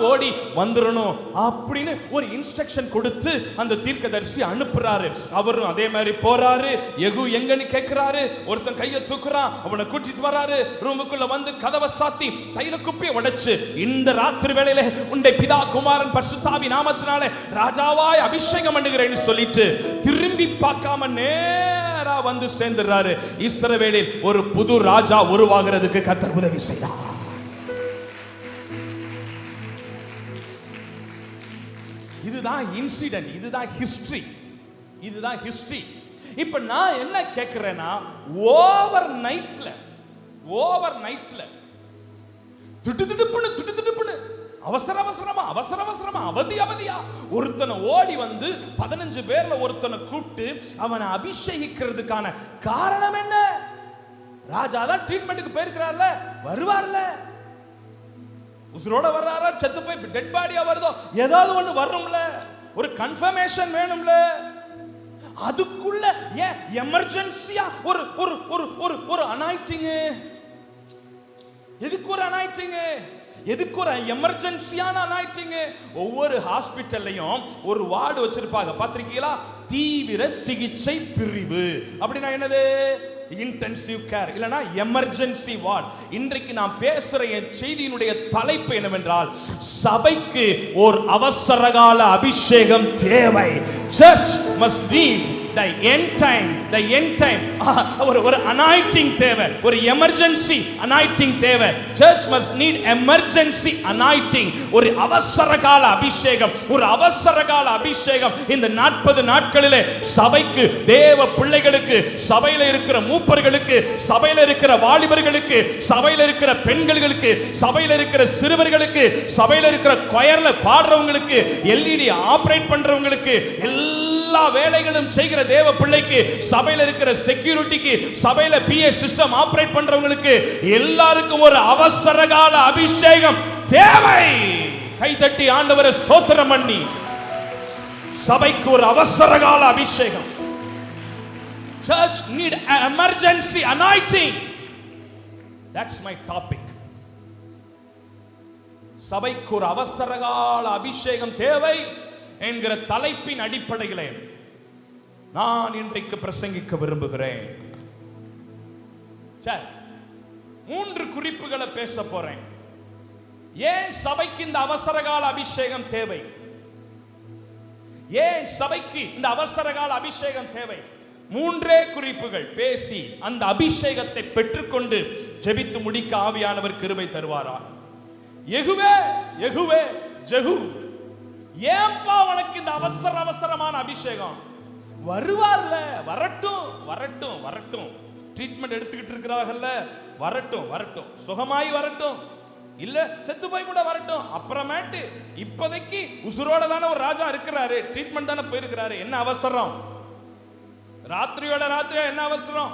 ஓடி வந்துடணும் அப்படின்னு ஒரு இன்ஸ்ட்ரக்ஷன் கொடுத்து அந்த தீர்க்கதரிசி அனுப்புறாரு. அவரும் அதே மாதிரி போறாரு. யெகூ எங்கன்னு கேட்கிறாரு. ஒருத்தன் கையை தூக்குறான், அவனை கூட்டிட்டு வராரு. ரூமுக்குள்ள வந்து கதவை சாத்தி தைல குப்பியை உடைச்சு, இந்த ராத்திரி வேளையிலே உன்னை பிதா குமாரன் பரிசுத்தாவி நாமத்தினாலே ராஜாவாய் அபிஷேகம் பண்ணுகிறேன்னு சொல்லிட்டு திரும்பி பார்க்காம நேரா வந்து சேர்ந்துறாரு. இஸ்ரவேலில் ஒரு புது ராஜா உருவாகிறதுக்கு கர்த்தர் உதவி செய்தார். இதுதான் இன்சிடென்ட், இதுதான் ஹிஸ்டரி. இப்ப நான் என்ன கேட்கிறேன்னா, ஓவர் நைட்ல திடுதிடுப்புன்னு அவசரமா அவதியா ஒருத்தனை ஓடி வந்து 15 பேர்ல ஒருத்தனை கூப்பிட்டு அவனை அபிஷேகிக்கிறதுக்கான காரணம் என்ன? ராஜா தான் ட்ரீட்மெண்ட்டுக்கு போயிருக்கிறார்ல, வருவார்ல, உசுரோட வர்றாரா, செத்து போய் டெட் பாடியா வருதோ, ஏதாவது ஒண்ணு வரும்ல, ஒரு கன்ஃபர்மேஷன் வேணும்ல. அதுக்குள்ள ஏன் எமர்ஜென்சியா ஒரு ஒரு ஒரு ஒரு ஒரு அனாயிட்டிங்? எதுக்கு ஒரு அனாயிட்டிங்? எதுக்கு ஒரு எமர்ஜென்சியான அனாயிட்டிங்? ஒவ்வொரு ஹாஸ்பிட்டல்லையும் ஒரு வார்டு வச்சிருப்பாங்க, பாத்திருக்கீங்களா? தீவிர சிகிச்சை பிரிவு. அப்படின்னா என்னது? இன்டென்சிவ் கேர் இல்லனா எமர்ஜென்சி வார்டு. இன்றைக்கு நான் பேசுற என் செய்தியினுடைய தலைப்பு என்னவென்றால், சபைக்கு ஒரு அவசரகால அபிஷேகம் தேவை. Church must need the end time ஒரு anointing தேவை, ஒரு எமர்ஜென்சி anointing தேவை. Church must need emergency anointing, ஒரு அவசரகால அபிஷேகம், ஒரு அவசரகால அபிஷேகம். இந்த 40 நாட்களிலே சபைக்கு, தேவ பிள்ளைகளுக்கு, சபையில இருக்கிற மூப்பர்களுக்கு, சபையில இருக்கிற வாலிபர்களுக்கு, சபையில இருக்கிற பெண்களுக்கு, சபையில இருக்கிற சிறுவர்களுக்கு, சபையில இருக்கிற கொயர்ல பாடுறவங்களுக்கு, எல்இடி ஆபரேட் பண்றவங்களுக்கு, எல்லா வேலைகளும் செய்கிற தேவ பிள்ளைக்கு, சபையில இருக்கிற செக்யூரிட்டிக்கு, சபையில பிஏ சிஸ்டம் ஆபரேட் பண்றவங்களுக்கு எல்லாருக்கும் ஒரு அவசரகால அபிஷேகம் தேவை. கைதட்டி ஆண்டவரை ஸ்தோத்திரம் பண்ணி, சபைக்கு ஒரு அவசரகால அபிஷேகம். Church need an emergency anointing. That's my topic. சபைக்கு ஒரு அவசரகால அபிஷேகம் தேவை என்கிற தலைப்பின் அடிப்படையிலே நான் இன்றைக்கு பிரசங்கிக்க விரும்புகிறேன். சரி, 3 குறிப்புகளை பேச போறேன். ஏன் சபைக்கு இந்த அவசரகால அபிஷேகம் தேவை? ஏன் சபைக்கு இந்த அவசரகால அபிஷேகம் தேவை? 3 குறிப்புகள் பேசி அந்த அபிஷேகத்தை பெற்றுக்கொண்டு ஜெபித்து முடிக்க ஆவியானவர் கிருபை தருவாரா? யெகூவே ஜெஹூ, ஏன்பா உனக்கு இந்த அவசரமான அபிஷேகம்? வருவார்ல, வரட்டும். ட்ரீட்மெண்ட் எடுத்துக்கிட்டு இருக்கிறார்கள்ல, வரட்டும், சுகமாய் வரட்டும், இல்ல செத்து போய் கூட வரட்டும். அப்புறமேட்டு இப்போதைக்கு உசுரோட தானே ஒரு ராஜா இருக்கிறாரு, ட்ரீட்மெண்ட் தானே போயிருக்கிறாரு, என்ன அவசரம்? ராத்திரியோட என்ன அவசரம்?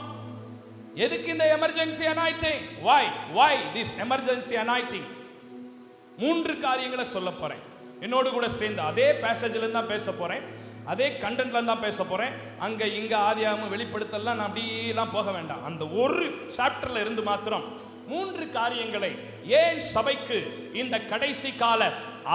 எதுக்கு இந்த emergency அனாயிட்டிங்? why this emergency anointing? 3 காரியங்களை சொல்ல போறேன். என்னோடு கூட சேர்ந்து அதே பேசேஜ்ல இருந்து தான் பேச போறேன். அதே கண்டென்ட்ல தான் பேச போறேன். அங்க இங்க ஆதியாகமம் வெளிப்படுத்தலாம் நான் அப்படியெல்லாம் போக வேண்டாம். அந்த ஒரு சாப்டர்ல இருந்து மாத்திரம் 3 காரியங்களை ஏன் சபைக்கு இந்த கடைசி கால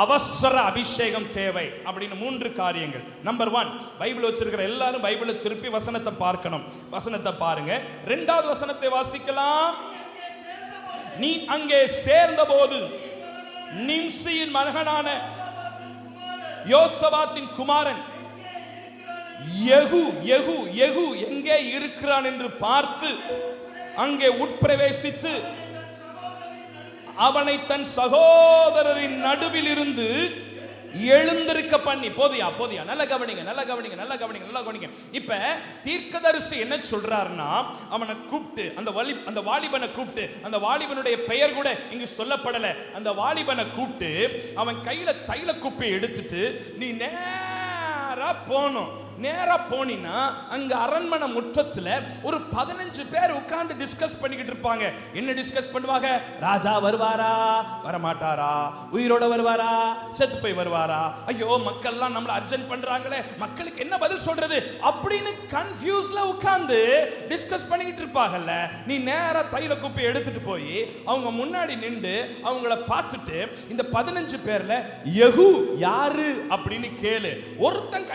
அவசர அபிஷேகம் தேவை அப்படின்னு 3 காரியங்கள். நம்பர் 1, பைபிள் வச்சிருக்கிற எல்லாரும் பைபிளை திருப்பி வசனத்தை பார்க்கணும். வசனத்தை பாருங்க. 2வது வசனத்தை வாசிக்கலாம். நீ அங்கே சேர்ந்தபோது நிம்சியின் மகனான யோசபாத்தின் குமாரன் யெகூ எங்கே இருக்கிறான் என்று பார்த்து அங்கே உட்பிரவேசித்து அவனை தன் சகோதரரின் நடுவில் இருந்து எழுந்திருக்க பண்ணி. போதியா நல்ல கவனிங்க. இப்ப தீர்க்கதரிசி என்ன சொல்றாருன்னா, அவனை கூப்பிட்டு அந்த வாலிபனை கூப்பிட்டு, அந்த வாலிபனுடைய பெயர் கூட இங்கு சொல்லப்படல, அந்த வாலிபனை கூப்பிட்டு அவன் கையில தைல குப்பையை எடுத்துட்டு நீ நேரா போனினா அங்க அரண்மனை முற்றத்துல ஒரு 15 பேர் உட்கார்ந்து டிஸ்கஸ் பண்ணிக்கிட்டு இருப்பாங்க. என்ன டிஸ்கஸ் பண்ணுவாங்க? ராஜா வருவாரா வரமாட்டாரா, உயிரோட வருவாரா செத்து போய் வருவாரா, ஐயோ மக்கள்லாம் நம்மள அர்ஜென்ட் பண்றாங்களே, மக்களுக்கு என்ன பதில் சொல்றது அப்படின்னு கன்ஃபியூஸ்ல உட்கார்ந்து டிஸ்கஸ் பண்ணிக்கிட்டு இருப்பாங்கல்ல. நீ நேரா தைல குப்பை எடுத்துட்டு போய் அவங்க முன்னாடி நின்று அவங்கள பார்த்துட்டு இந்த 15 பேர்ல யெகூ யாரு அப்படின்னு கேளு. ஒருத்தன்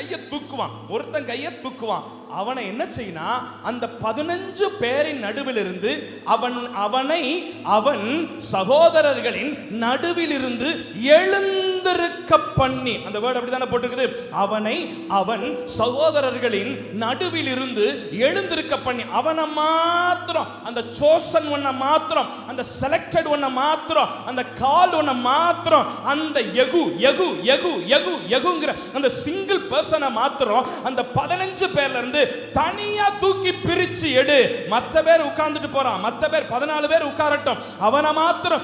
கையை தூக்குவான். அவனை என்ன செய்யணும்? அந்த 15 பேரின் நடுவில் இருந்து அவன் சகோதரர்களின் நடுவில் இருந்து எழுந்திருக்க பண்ணி. அந்த வேர்ட் அப்படிதானே போட்டிருக்குது. அவன் சகோதரர்களின் நடுவில் இருந்து எழுந்திருக்க பண்ணி. அவனை மாத்திரம், அந்த chosen ஒன்ன மாத்திரம், அந்த செலக்டட் ஒன்ன மாத்திரம், அந்த கால் ஒன்ன மாத்திரம், அந்த யெகூங்கிற அந்த சிங்கிள் பர்சனை மாத்திரம் அந்த 15 பேர்ல இருந்து தனியா தூக்கி பிரிச்சு எடு. மத்த பேர் உட்கார்ந்துட்டு போறான், மத்த பேர் 14 பேர் உட்காரட்டும், அவனை மாத்திரம்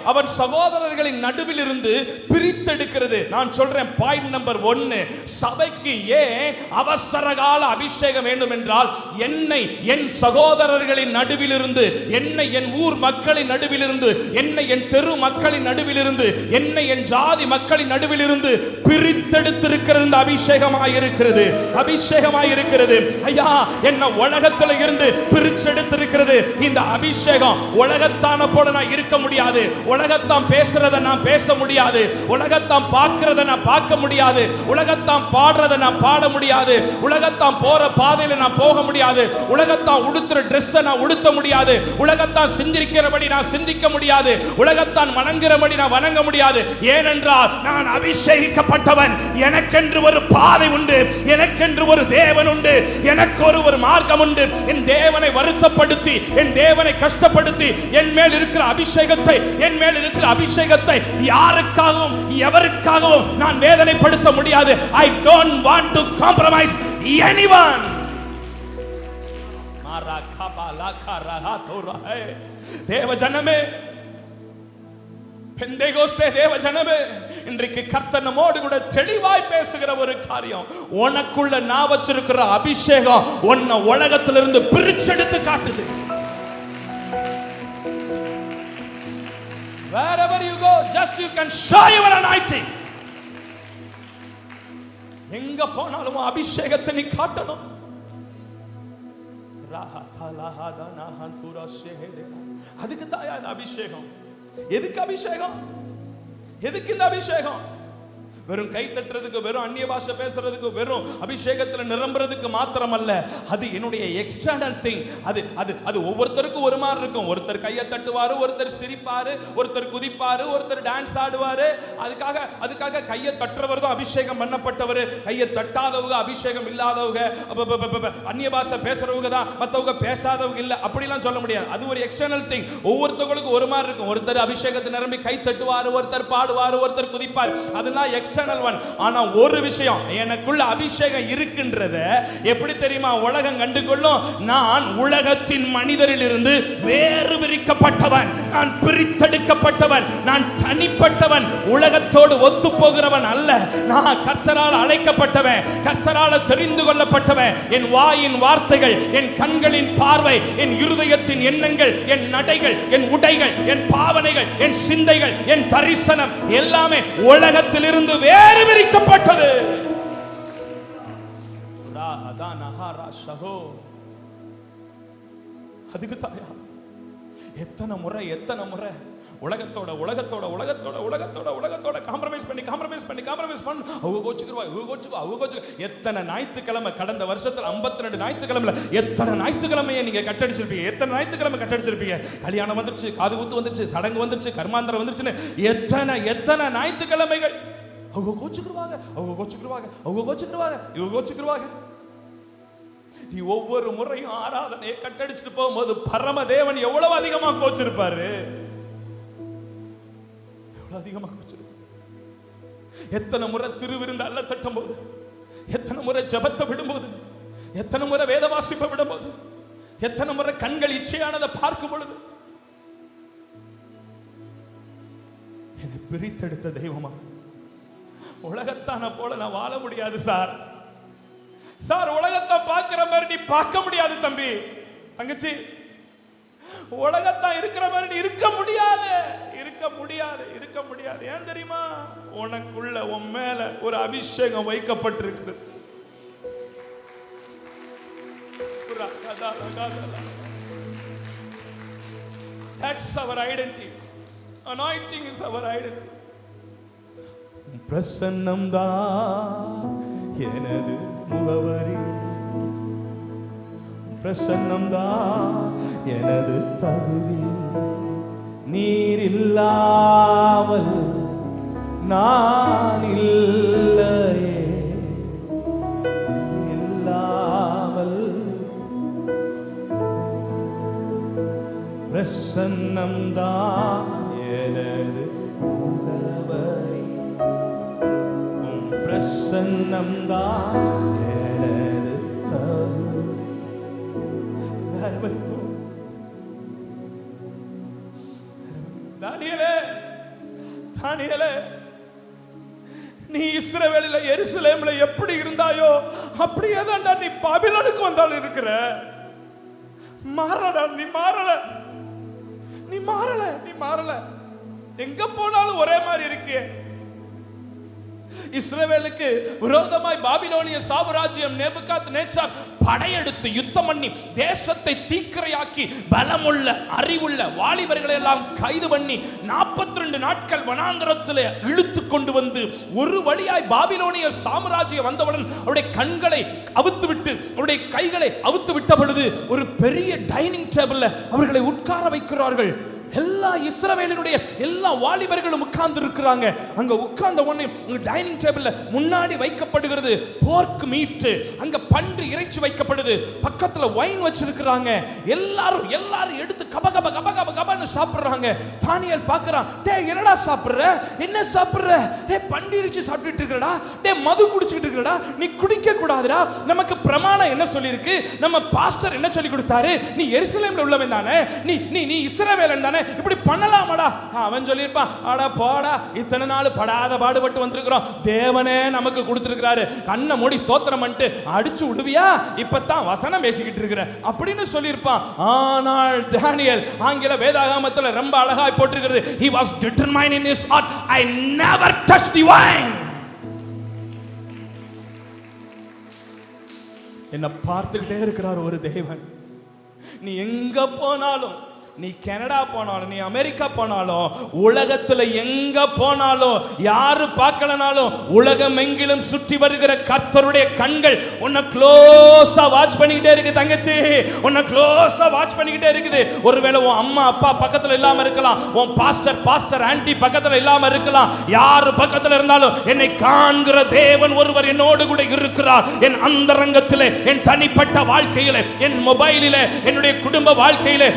அவன் சகோதரர்களின் நடுவில் இருந்து பிரித்தெடுக்கிறது. நான் சொல்றேன், பாயிண்ட் நம்பர் 1, சபைக்கு ஏன் அவசர கால அபிஷேகம் வேண்டும் என்றால், என்னை என் சகோதரர்களின் நடுவில் இருந்து, என்னை என் ஊர் மக்களின் நடுவில் இருந்து, என்னை என் தெரு மக்களின் நடுவில் இருந்து, என்னை என் ஜாதி மக்களின் நடுவில் இருந்து பிரித்தெடுத்திருக்கிறது. இந்த அபிஷேகமாயிருக்கிறது. ஐயா, என்ன உலகத்துல இருந்து பிரிச்செடுத்திருக்கிறது இந்த அபிஷேகம். உலகத்தான போல நான் இருக்க முடியாது, உலகத்தான் பேசுறத நான் பேச முடியாது, உலகத்தான் பார்க்கிறத நான் பார்க்க முடியாது, உலகத்தான் பாடுறத நான் பாட முடியாது, உலகத்தான் போற பாதையில நான் போக முடியாது, உலகத்தான் உடுத்துற Dress நான் உடுத்த முடியாது, உலகத்தான் சிந்திக்கிறபடி நான் சிந்திக்க முடியாது, உலகத்தான் வணங்குறபடி நான் வணங்க முடியாது. ஏனென்றால் நான் அபிஷேகிக்கப்பட்டவன். எனக்கென்று ஒரு பாதை உண்டு, எனக்கென்று ஒரு தேவன் உண்டு, எனக்கு ஒரு மார்க்கம் உண்டு. என் தேவனை வருத்தப்படுத்தி, என் தேவனை கஷ்டப்படுத்தி, என் மேல் இருக்கிற அபிஷேகத்தை யாருக்காகவும் எவருக்காகவும் நான் வேதனைப்படுத்த முடியாது. I don't want to compromise anyone. தேவ ஜனமே, பெந்தேகோஸ்தே தேவ ஜனமே, இன்றைக்கு கர்த்தர் நம்மோடு கூட தெளிவாய் பேசுகிற ஒரு காரியம், உனக்குள்ள நான் வச்சிருக்கிற அபிஷேகம் உன்னை உலகத்திலிருந்து பிரிச்செடுத்து காட்டுது. Wherever you go, just you can show your anointing. எங்க போனாலும் அபிஷேகத்தை நீ காட்டணும். அதுக்கு தான் அபிஷேகம். எதுக்கு அபிஷேகம்? எதுக்கு இந்த அபிஷேகம்? வெறும் கை தட்டுறதுக்கு, வெறும் அந்நிய பாஷை பேசுறதுக்கு, வெறும் அபிஷேகத்துல நிரம்புறதுக்கு மாத்திரம் அல்ல. அது என்னுடைய எக்ஸ்டர்னல் திங். அது ஒவ்வொருத்தருக்கும் ஒரு மாதிரி இருக்கும். ஒருத்தர் கையை தட்டுவாரு, ஒருத்தர் சிரிப்பாரு, ஒருத்தர் குதிப்பாரு, ஒருத்தர் டான்ஸ் ஆடுவாரு. அதுக்காக கையை தட்டுறவர் தான் அபிஷேகம் பண்ணப்பட்டவர், கையை தட்டாதவங்க அபிஷேகம் இல்லாதவங்க, அந்நிய பாஷை பேசுறவங்க தான், மற்றவங்க பேசாதவங்க இல்ல, அப்படிலாம் சொல்ல முடியாது. அது ஒரு எக்ஸ்டர்னல் திங். ஒவ்வொருத்தவங்களுக்கும் ஒரு மாதிரி இருக்கும். ஒருத்தர் அபிஷேகத்தை நிரம்பி கை தட்டுவாரு, ஒருத்தர் பாடுவாரு, ஒருத்தர் குதிப்பார். அதெல்லாம் எக்ஸ்டர்னல் ஒன். ஆனா ஒரு விஷயம், எனக்குள்ள அபிஷேகம் இருக்கின்றத எப்படி தெரியுமா உலகம் கண்டுகொள்ளும்? நான் உலகத்தின் மனிதரில் இருந்து வேறு பிரிக்கப்பட்டவன், நான் பிரித்தெடுக்கப்பட்டவன், நான் தனிப்பட்டவன், உலகத்தோடு ஒத்து போகிறவன் அல்ல. நான் கர்த்தரால் அழைக்கப்பட்டவன், கர்த்தரால் தெரிந்து கொள்ளப்பட்டவன். என் வாயின் வார்த்தைகள், என் கண்களின் பார்வை, என் இருதயத்தின் எண்ணங்கள், என் நடைகள், என் உடைகள், என் பாவனைகள், என் சிந்தைகள், என் தரிசனம் எல்லாமே உலகத்திலிருந்து வேறு பிரிக்கப்பட்டது. அதுக்கு தாயா எத்தனை முறை உலகத்தோட உலகத்தோட உலகத்தோட உலகத்தோட உலகத்தோட காம்ப்ரமைஸ் பண்ணி அவங்க கோச்சுக்கு எத்தனை ஞாயிற்றுக்கிழமை கடந்த வருஷத்துல 52 ஞாயிற்றுக்கிழமை எத்தனை ஞாயிற்றுக்கிழமையை நீங்க கட்டடிச்சிருப்பீங்க, எத்தனை ஞாயிற்றுக்கிழமை கட்டடிச்சிருப்பீங்க. கல்யாணம் வந்துருச்சு, காது குத்து வந்துருச்சு, சடங்கு வந்துருச்சு, கர்மாந்திரம் வந்துருச்சுன்னு எத்தனை ஞாயிற்றுக்கிழமைகள் அவங்க கோச்சுக்குருவாங்க. நீ ஒவ்வொரு முறையும் ஆராதனையை கட்டடிச்சுட்டு போகும்போது பரமதேவன் எவ்வளவு அதிகமா கோச்சிருப்பாரு, எத்தனை முறை திருவிருந்து அல்ல தட்டும் போது, எத்தனை முறை ஜெபத்தை விடும்போது, எத்தனை முறை வேத வாசிப்பை விடும்போது, எத்தனை முறை கண்கள் இச்சையானதை பார்க்கும் பொழுது என்னை பிரித்தெடுத்த தெய்வமா, உலகத்தான போல நான் வாழ முடியாது சார். உலகத்தை பார்க்கிற மாதிரி நீ பார்க்க முடியாது தம்பி, தங்கச்சி. உலகத்தான் இருக்கிற மாதிரி நீ இருக்க முடியாது. ஏன் தெரியுமா? உனக்குள்ள உன் மேல ஒரு அபிஷேகம் வைக்கப்பட்டிருக்குது. That's our identity. Anointing is our identity. பிரசன்னம் தான் எனது முகவரி, பிரசன்னம் தான் எனது தகுதி. நீர் இல்லாமல் நான் இல்லையே, இல்லாமல் பிரசன்னம் தான் எனது முகவரி, பிரசன்னம் தான் எனது தகுதி. தானியேலே, நீ இஸ்ரவேலில எருசலேம்ல எப்படி இருந்தாயோ அப்படியே தான்டா நீ பாபிலோனுக்கு வந்தாலும் இருக்கிற. மாறல, நீ மாறல. எங்க போனாலும் ஒரே மாதிரி இருக்கே. இஸ்ரவேலுக்கு விரோதமாய் பாபிலோனிய சாம்ராஜ்யம் நேபுகாத்நேச்சார் படையெடுத்து யுத்தம் பண்ணி தேசத்தை தீக்கிரையாக்கி பலமுள்ள அறிவுள்ள வாலிபர்களை எல்லாம் கைது பண்ணி 42 நாட்கள் வனாந்தரத்திலே இழுத்து கொண்டு வந்து ஒரு வழியாய் பாபிலோனிய சாம்ராஜ்யம் வந்தவுடன் அவருடைய கண்களை அவுத்து விட்டு அவருடைய கைகளை அவுத்து விட்ட பொழுது ஒரு பெரிய டைனிங் டேபிள்ல அவர்களை உட்கார வைக்கிறார்கள். எல்லா இஸ்ரவேலினுடைய எல்லா வாலிபர்களும் உட்கார்ந்து இருக்கிறாங்க. அங்க உட்கார்ந்த உடனே டைனிங் டேபிள்ல முன்னாடி வைக்கப்படுகிறது போர்க் மீட், அங்க பன்றி இறைச்சி வைக்கப்படுது, பக்கத்துல வைன் வச்சிருக்காங்க. எல்லாரும் எடுத்து கபகபன்னு சாப்பிடுறாங்க. தானியேல் பார்க்கறான், டேய் என்னடா சாப்பிடுற, என்ன சாப்பிடுற? டேய் பன்றி இறைச்சி சாப்பிட்டுட்டு இருக்கடா, டேய் மது குடிச்சிட்டு இருக்கடா, நீ குடிக்க கூடாதுடா. நமக்கு பிரமாணம் என்ன சொல்லி இருக்கு, நம்ம பாஸ்டர் என்ன சொல்லி கொடுத்தாரு, நீ எருசலேம்ல உள்ளவன் தானே, நீ இஸ்ரவேலன் தானே, இப்படி பண்ணலாமாடா? அவன் சொல்லியிருப்பான், அட போடா, இத்தனை நாள் படாத பாடுபட்டு வந்திருக்கிறோம், தேவனே நமக்கு கொடுத்திருக்கிறாரு, கண்ணை மூடி ஸ்தோத்திரம் பண்ணிட்டு அடிச்சு விடுவியா, இப்பதான் வசனம் பேசிக்கிட்டு இருக்கிற அப்படின்னு சொல்லியிருப்பான். ஆனால் தானியேல் ஆங்கில வேதாகமத்தில் ரொம்ப அழகாய் போட்டிருக்கிறது, he was determined in his heart, I never touch the wine. என்ன பார்த்துக்கிட்டே இருக்கிறார் ஒரு தேவன். நீ எங்க போனாலும், நீ கனடா போனாலும், நீ அமெரிக்கா போனாலும், உலகத்துல எங்க போனாலும், யாரு பார்க்கலனாலும், உலகம் எங்கிலும் சுற்றி வருகிற கர்த்தருடைய கண்கள் உன்னை க்ளோஸா வாட்ச் பண்ணிக்கிட்டே இருக்கு தங்கச்சி, உன்னை க்ளோஸா வாட்ச் பண்ணிக்கிட்டே இருக்குது. ஒருவேளை உன் அம்மா அப்பா பக்கத்துல இல்லாம இருக்கலாம், உன் பாஸ்டர் ஆன்ட்டி பக்கத்துல இல்லாம இருக்கலாம், யாரு பக்கத்துல இருந்தாலும் என்னை காண்கிற தேவன் ஒருவர் என்னோடு கூட இருக்கிறார். என் அந்தரங்கத்திலே, என் தனிப்பட்ட வாழ்க்கையிலே, என் மொபைலிலே, என்னுடைய குடும்ப வாழ்க்கையிலே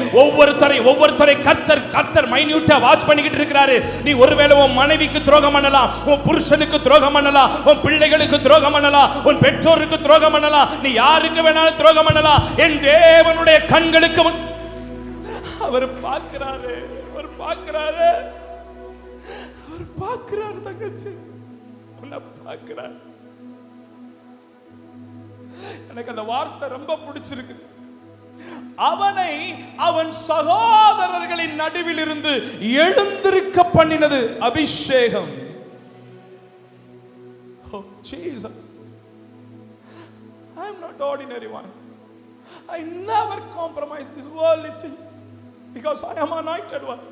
ஒவ்வொருத்தரை கர்த்தர் மைன்யூட்டா வாட்ச் பண்ணிக்கிட்டு இருக்கிறாரு. நீ ஒருவேளை உன் மனைவிக்கு துரோகம் பண்ணலாம், உன் புருஷனுக்கு துரோகம் பண்ணலாம், உன் பிள்ளைகளுக்கு துரோகம் பண்ணலாம், உன் பெற்றோருக்கு துரோகம் பண்ணலாம், நீ யாருக்கு வேணாலும் துரோகம் பண்ணலாம். என் தேவனுடைய கண்களுக்கு அவர் பார்க்கிறாரு தங்கச்சி, உன்னை பார்க்கிறார். எனக்கு அந்த வார்த்தை ரொம்ப பிடிச்சிருக்கு. அவனை அவன் சகோதரர்களின் நடுவில் இருந்து எழுந்திருக்க பண்ணினது அபிஷேகம். I am not ordinary one. I never compromise this worldly thing because I am anointed one.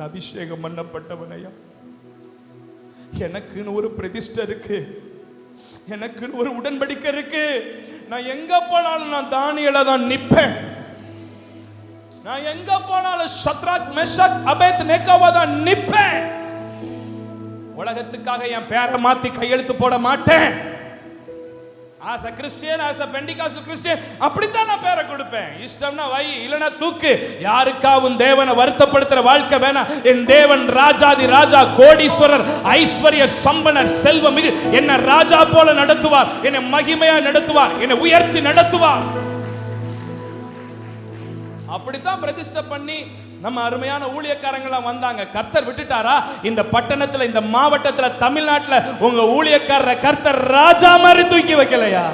அபிஷேகம் பண்ணப்பட்டவனையா, எனக்குன்னு ஒரு பிரதிஷ்டை இருக்கு, எனக்குன்னு ஒரு உடன்படிக்கை இருக்கு. நான் எங்க போனாலும் நான் தானியேல தான் நிப்பேன். நான் எங்க போனாலும் சத்ராக் மெஷக் அபேத்நேகோவா தான் நிப்பேன். உலகத்துக்காக என் பேரை மாத்தி கையெழுத்து போட மாட்டேன். as a Christian, as a Pentecostal Christian, அப்படித்தான் நான் பேரை கொடுப்பேன். இஷ்டம்னா வை, இல்லனா தூக்கு. யாருக்காவும் தேவனை வருத்தப்படுத்துற வாழ்க்கை வேணாம். என் தேவன் ராஜாதி ராஜா, கோடீஸ்வரர், ஐஸ்வர்ய சம்பனர், செல்வமிகு, என்ன ராஜா போல நடத்துவார், என்னை மகிமையா நடத்துவார், என்னை உயர்த்தி நடத்துவார். அப்படித்தான் பிரதிஷ்டை பண்ணி நம்ம அருமையான ஊழியக்காரங்களாம் வந்தாங்க. கர்த்தர் விட்டுட்டாரா? இந்த பட்டணத்துல, இந்த மாவட்டத்துல, தமிழ்நாட்டுல உங்க ஊழியக்காரரை கர்த்தர் ராஜா மாதிரி தூக்கி வைக்கலையா?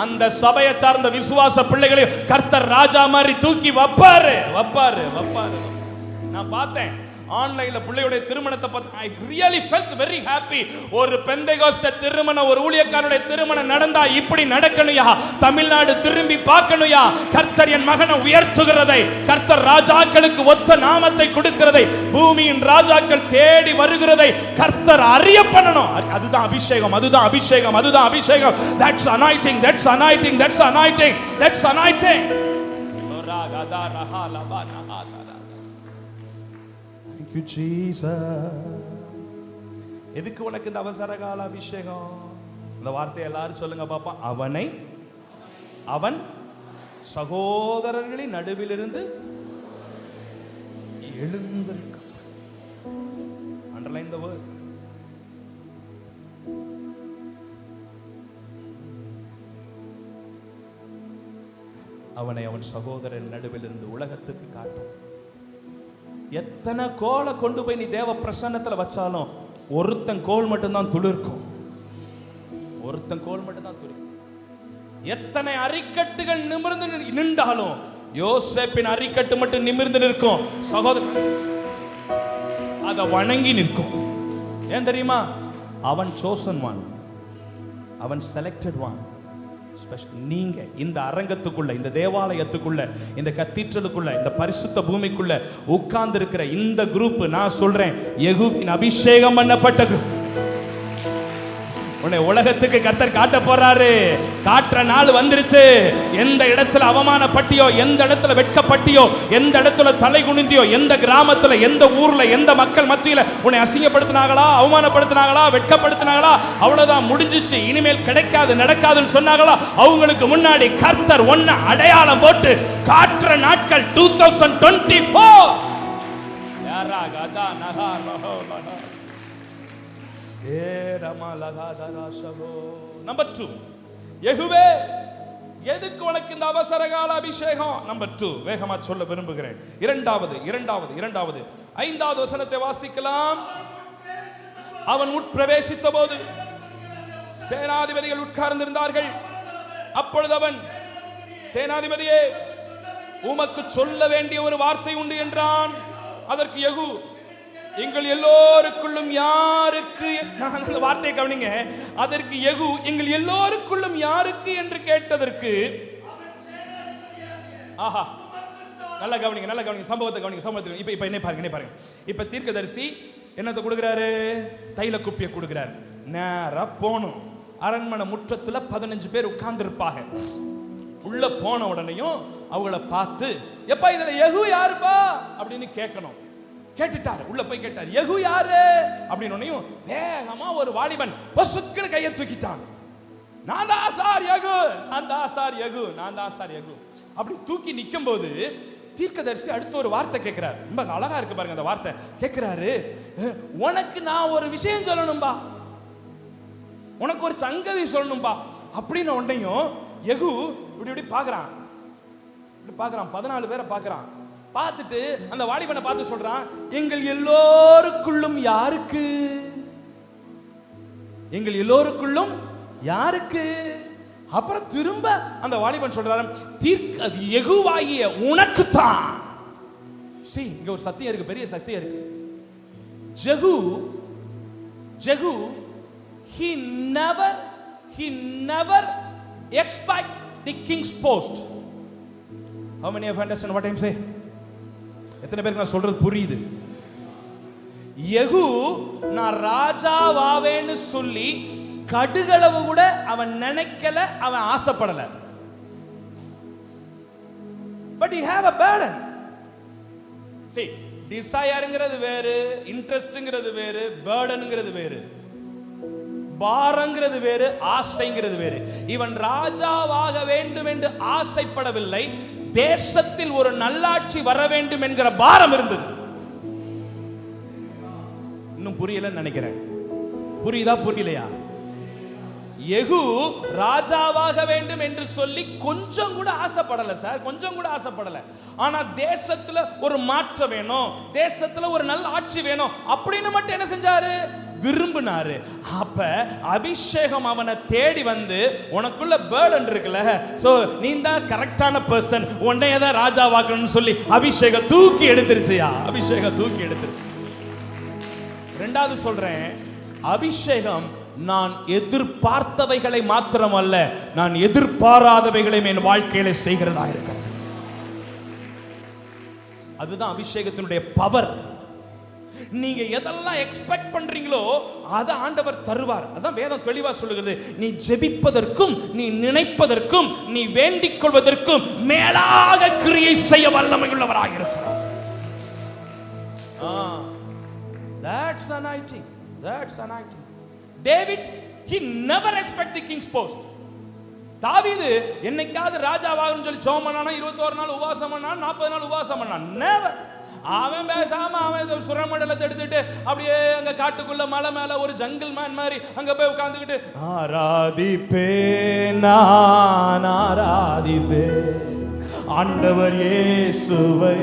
அந்த சபையை சார்ந்த விசுவாச பிள்ளைகளையும் கர்த்தர் ராஜா மாதிரி தூக்கி வைப்பாரு. நான் பார்த்தேன் ஆன்லைன்ல பிள்ளையுடைய திருமணத்தை பார்த்து I really felt very happy. ஒரு பெந்தேகோஸ்த திருமணம், ஒரு ஊழியக்காரருடைய திருமணம் நடந்தா இப்படி நடக்கணும்யா, தமிழ்நாடு திரும்பி பார்க்கணும்யா. கர்த்தர் என் மகனை உயர்த்துகிறதை, கர்த்தர் ராஜாக்களுக்கு ஒத்த நாமத்தை கொடுக்கிறதை, பூமியின் ராஜாக்கள் தேடி வருகிறதை கர்த்தர் அறிய பண்ணணும். அதுதான் அபிஷேகம், அதுதான் அபிஷேகம், அதுதான் அபிஷேகம். That's anointing, that's anointing, that's anointing, that's anointing. Thank you Jesus. எதுக்கு உனக்கு இந்த அவசர கால அபிஷேகம்? இந்த வார்த்தை எல்லாரும் சொல்லுங்க பாப்பா. அவன் சகோதரர்களின் நடுவிலிருந்து எழுந்திருக்க. அண்டர்லைன் தி வேர்ட். அவனை அவன் சகோதரன் நடுவிலிருந்து உலகத்துக்கு காட்டும். எத்தனை கோலை கொண்டு போய் நீ தேவ பிரசன்னத்துல வச்சாலும் ஒருத்தன் கோல் மட்டும்தான் துளிர்க்கும். ஒருத்தன் கோல் மட்டும்தான் துளிர்க்கும். எத்தனை அரிக்கட்டுகள் நிமிர்ந்து நின்றாலும் யோசேப்பின் அரிக்கட்டு மட்டும் நிமிர்ந்து நிற்கும். சகோதரன் அதை வணங்கி நிற்கும். ஏன் தெரியுமா? அவன் chosen one, அவன் selected one. நீங்க இந்த அரங்கத்துக்குள்ள, இந்த தேவாலயத்துக்குள்ள, இந்த கத்தீட்ரலுக்குள்ள, இந்த பரிசுத்த பூமிக்குள்ள உட்கார்ந்து இருக்கிற இந்த குரூப், நான் சொல்றேன், யெகூவின் அபிஷேகம் பண்ணப்பட்ட உன்னை உலகத்துக்கு கர்த்தர் காட்ட போறாரு. காட்டுற நாள் வந்துருச்சு. எந்த இடத்துல அவமானப்பட்டியோ, எந்த இடத்துல வெட்கப்பட்டியோ, எந்த இடத்துல தலை குனிந்தியோ, எந்த கிராமத்துல, எந்த ஊர்ல, எந்த மக்கள் மத்தியில உன்னை அசிங்கப்படுத்தினாங்களா, அவமானப்படுத்தினாங்களா, வெட்கப்படுத்தினாங்களா, அவ்வளவுதான், முடிஞ்சிச்சு, இனிமேல் கிடைக்காது, நடக்காதுன்னு சொன்னாங்களா, அவங்களுக்கு முன்னாடி கர்த்தர் ஒன்ன அடையாளம் போட்டு காட்டுற நாட்கள் 2024. நம்பர் 2, யெகூவே எதுக்கு உனக்கு இந்த அவசர கால அபிஷேகம்? நம்பர் 2 வேகமா சொல்ல விரும்புகிறேன். இரண்டாவது 5வது வசனத்தை வாசிக்கலாம். அவன் உட்பிரவேசித்த போது சேனாதிபதிகள் உட்கார்ந்திருந்தார்கள். அப்பொழுது அவன், சேனாதிபதியே, உமக்கு சொல்ல வேண்டிய ஒரு வார்த்தை உண்டு என்றான். அதற்கு யெகூ, எங்கள் எல்லோருக்குள்ளும் யாருக்கு, அந்த வார்த்தையை கவனிங்க, அதற்கு யெகூ எங்கள் எல்லோருக்குள்ளும் யாருக்கு என்று கேட்டதற்கு, ஆஹா, நல்லா கவனிங்க, சம்பவத்தை கவனிங்க. இப்ப என்ன பாருங்க. இப்ப தீர்க்கதரிசி என்னத்தை கொடுக்கிறாரு? தைல குப்பியை கொடுக்கிறாரு. நேரா போணும். அரண்மனை முற்றத்துல 15 பேர் உட்கார்ந்து இருப்பாங்க. உள்ள போன உடனேயும் அவங்கள பார்த்து, எப்பா இதுல யெகூ யாருப்பா அப்படின்னு கேட்கணும். கேட்டுட்டாரு, உள்ள போய் கேட்டாரு, யெகூ யாரு அப்படின்னு. வேகமா ஒரு வாலிபன் பொசுக்குன்னு கையை தூக்கிட்டான். நான் தான் சார் யெகூ அப்படி தூக்கி நிக்கும் போது தீர்க்கதரிசி அடுத்த ஒரு வார்த்தை கேட்கிறாரு. ரொம்ப அழகா இருக்கு பாருங்க அந்த வார்த்தை. கேட்கிறாரு, உனக்கு நான் ஒரு விஷயம் சொல்லணும்பா, உனக்கு ஒரு சங்கதி சொல்லணும்பா அப்படின்னு. உடனேயும் யெகூ இப்படி பார்க்கறான். 14 பேரை பார்க்கறான். பார்த்துட்டு அந்த வாலிபனை பார்த்து சொல்றான், எங்கள் எல்லோருக்குள்ளும் யாருக்கு? எங்கள் எல்லோருக்குள்ளும் யாருக்கு? அப்புறம் திரும்ப அந்த வாலிபன் சொல்றாரு, யெகூவாகிய உனக்கு தான். இங்க ஒரு சத்தியம் இருக்கு, பெரிய சத்தியம் இருக்கு. யெகூ he never expect the king's post. How many of you understand what I'm saying? எத்தனை பேருக்கு நான் சொல்றது புரியுது? யெகூ நான் ராஜாவாவேன்னு சொல்லி கடுகளவு கூட அவன் நினைக்கல, அவன் ஆசைப்படல. But he have a burden. See, desire-ங்கிறது வேறு, interest-ங்கிறது வேறு, burden-ங்கிறது வேறு, பாரங்கிறது வேறு, ஆசைங்கிறது வேறு. இவன் ராஜாவாக வேண்டும் என்று ஆசைப்படவில்லை, தேசத்தில் ஒரு நல்லாட்சி வர வேண்டும் என்கிற பாரம் இருந்தது. இன்னும் புரியலன்னு நினைக்கிறேன். புரியுதா புரியலையா? யெகூ ராஜாவாக வேண்டும் என்று சொல்லி கொஞ்சம் கூட ஆசைப்படல சார், கொஞ்சம் கூட ஆசைப்படல. ஆனா தேசத்துல ஒரு மாற்றம் வேணும், தேசத்துல ஒரு நல்ல ஆட்சி வேணும் அப்படின்னு மட்டும் என்ன செஞ்சாரு? விரும்பினாரு. அப்ப அபிஷேகம் அவனை தேடி வந்து, உனக்குள்ள பேர்டன் இருக்குல்ல, சோ நீ தான் கரெக்டான பர்சன், உன்னையே தான் ராஜாவாக்கணும்னு சொல்லி அபிஷேகம் தூக்கி எடுத்துருச்சியா, அபிஷேகம் தூக்கி எடுத்துருச்சு. ரெண்டாவது சொல்றேன், அபிஷேகம் நான் எதிர்பார்த்தவைகளை மாத்திரமல்ல, நான் எதிர்பாராதவைகளை என் வாழ்க்கையில செய்கிறதா இருக்கிறது. அதுதான் அபிஷேகத்தினுடைய பவர். நீங்க எதெல்லாம் எக்ஸ்பெக்ட் பண்றீங்களோ அதை ஆண்டவர் தருவார். அதான் வேதம் தெளிவா சொல்லுகிறது, நீ ஜெபிப்பதற்கும் நீ நினைப்பதற்கும் நீ வேண்டிக் கொள்வதற்கும் மேலாக கிரியை செய்ய வல்லமையுள்ளவராக இருக்கிறார். That's anointing. That's anointing. David, he never expect the king's post. தாவீது என்னைக்காவது ராஜாவாகணும்னு சொல்லி ஜெபம் பண்ணானா? 21 நாள் உபவாசம் பண்ணான், 40 நாள் உபவாசம் பண்ணான். never. அவன் பேசாம அவன் சுரமண்டலத்தை எடுத்துட்டு அப்படியே அங்க காட்டுக்குள்ள மலை மேல ஒரு ஜங்கிள் மேன் மாதிரி அங்க போய் உட்கார்ந்துக்கிட்டு ஆராதிப்பே நான் ஆராதிப்பே ஆண்டவர் இயேசுவை,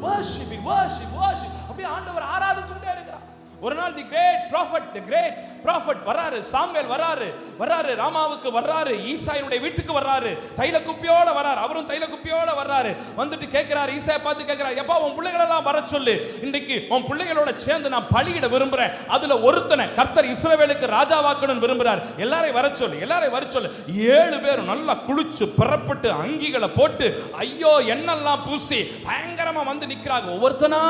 worship worship worship, அப்படியே ஆண்டவர் ஆராதிச்சுட்டே இருக்கிறார். ஒரு நாள் the great prophet வராரு, சாமுவேல் வராரு ராமாவுக்கு வராரு, ஈசாயினுடைய வீட்டுக்கு வராரு, தைல குப்பியோட வராரு, அவரும் தைல குப்பியோட வராரு. வந்துட்டு கேட்கிறாரு, ஈசாயை பார்த்து கேட்கிறாரு, எப்பா உன் பிள்ளைகள் எல்லாம் வர சொல்லு, இன்றைக்கு உன் பிள்ளைகளோட சேர்ந்து நான் பலியிட விரும்புறேன், அதுல ஒருத்தனை கர்த்தர் இஸ்ரவேலுக்கு ராஜாவாக்கணும்னு விரும்புறார், எல்லாரையும் வர சொல்லு. 7 பேரும் நல்லா குளிச்சு புறப்பட்டு அங்கிகளை போட்டு ஐயோ எண்ணெல்லாம் பூசி பயங்கரமா வந்து நிக்கிறாங்க. ஒவ்வொருத்தனா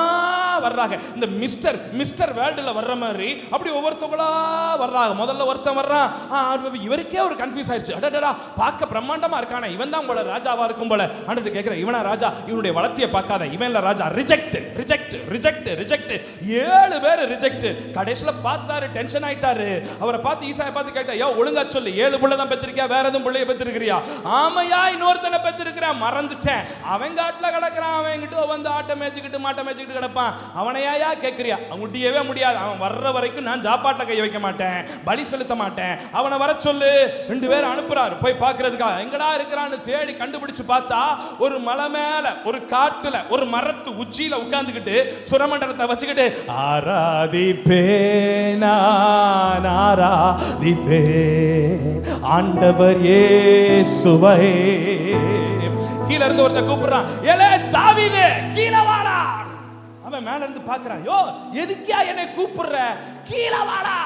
வர்றாங்க, இந்த மிஸ்டர் வேர்ல்டுல வர்ற மாதிரி அப்படி ஒவ்வொருத்தவங்களா வர்றாங்க. முதல்ல ஒருத்தன் வர்றான், இவருக்கே ஒரு கன்ஃபியூஸ் ஆயிடுச்சு, அடடா பார்க்க பிரம்மாண்டமா இருக்கானே, இவன் தான் போல ராஜாவா இருக்கும் போல. ஆண்டவர்ட்ட கேக்குற, இவனா ராஜா? இவனுடைய வளர்த்தியை பார்க்காத, இவன்ல ராஜா. ரிஜெக்ட் 7 பேர் ரிஜெக்ட். கடைசில பார்த்தாரு, டென்ஷன் ஆயிட்டாரு. அவரை பார்த்து ஈசாயை பார்த்து கேட்டா, யோ ஒழுங்கா சொல்லு, 7 பிள்ளை தான் பெற்றிருக்கியா, வேற எதுவும் பிள்ளைய பெற்றிருக்கிறியா? ஆமையா, இன்னொருத்தனை பெற்றிருக்கிறான், மறந்துட்டேன். அவன் காட்டுல கிடக்குறான், அவன் கிட்ட வந்து ஆட்டை மேய்ச்சிக்கிட்டு மாட்டை மேய்ச்சிக்கிட்டு கிடப்பான். அவனையா கேட்கிறியா? முடியவே முடியாது. அவன் வர்ற வரைக்கும் நான் சாப்பாட்டை கை வைக்க மாட்டேன், பலி செலுத்த மாட்டேன். அவனை வர சொல்லு. 2 பேர் அனுப்புறாரு போய் பார்க்கிறதுக்காக. எங்கடா இருக்கிறான்னு தேடி கண்டுபிடிச்சு பார்த்தா, ஒரு மலை மேல ஒரு காட்டுல ஒரு மரத்து உச்சியில உட்கார்ந்துகிட்டு சுரமண்டலத்தை வச்சுக்கிட்டு ஆராதிப்பே நான் ஆராதிப்பே ஆண்டவர் இயேசுவை. கீழ இருந்து ஒருத்தன் கூப்பிடுறான், ஏலே தாவீது கீழே வாடா. அவன் மேல இருந்து பார்க்கறான், யோ எதுக்கியா என்னை கூப்பிடுற, கீழே வாடா.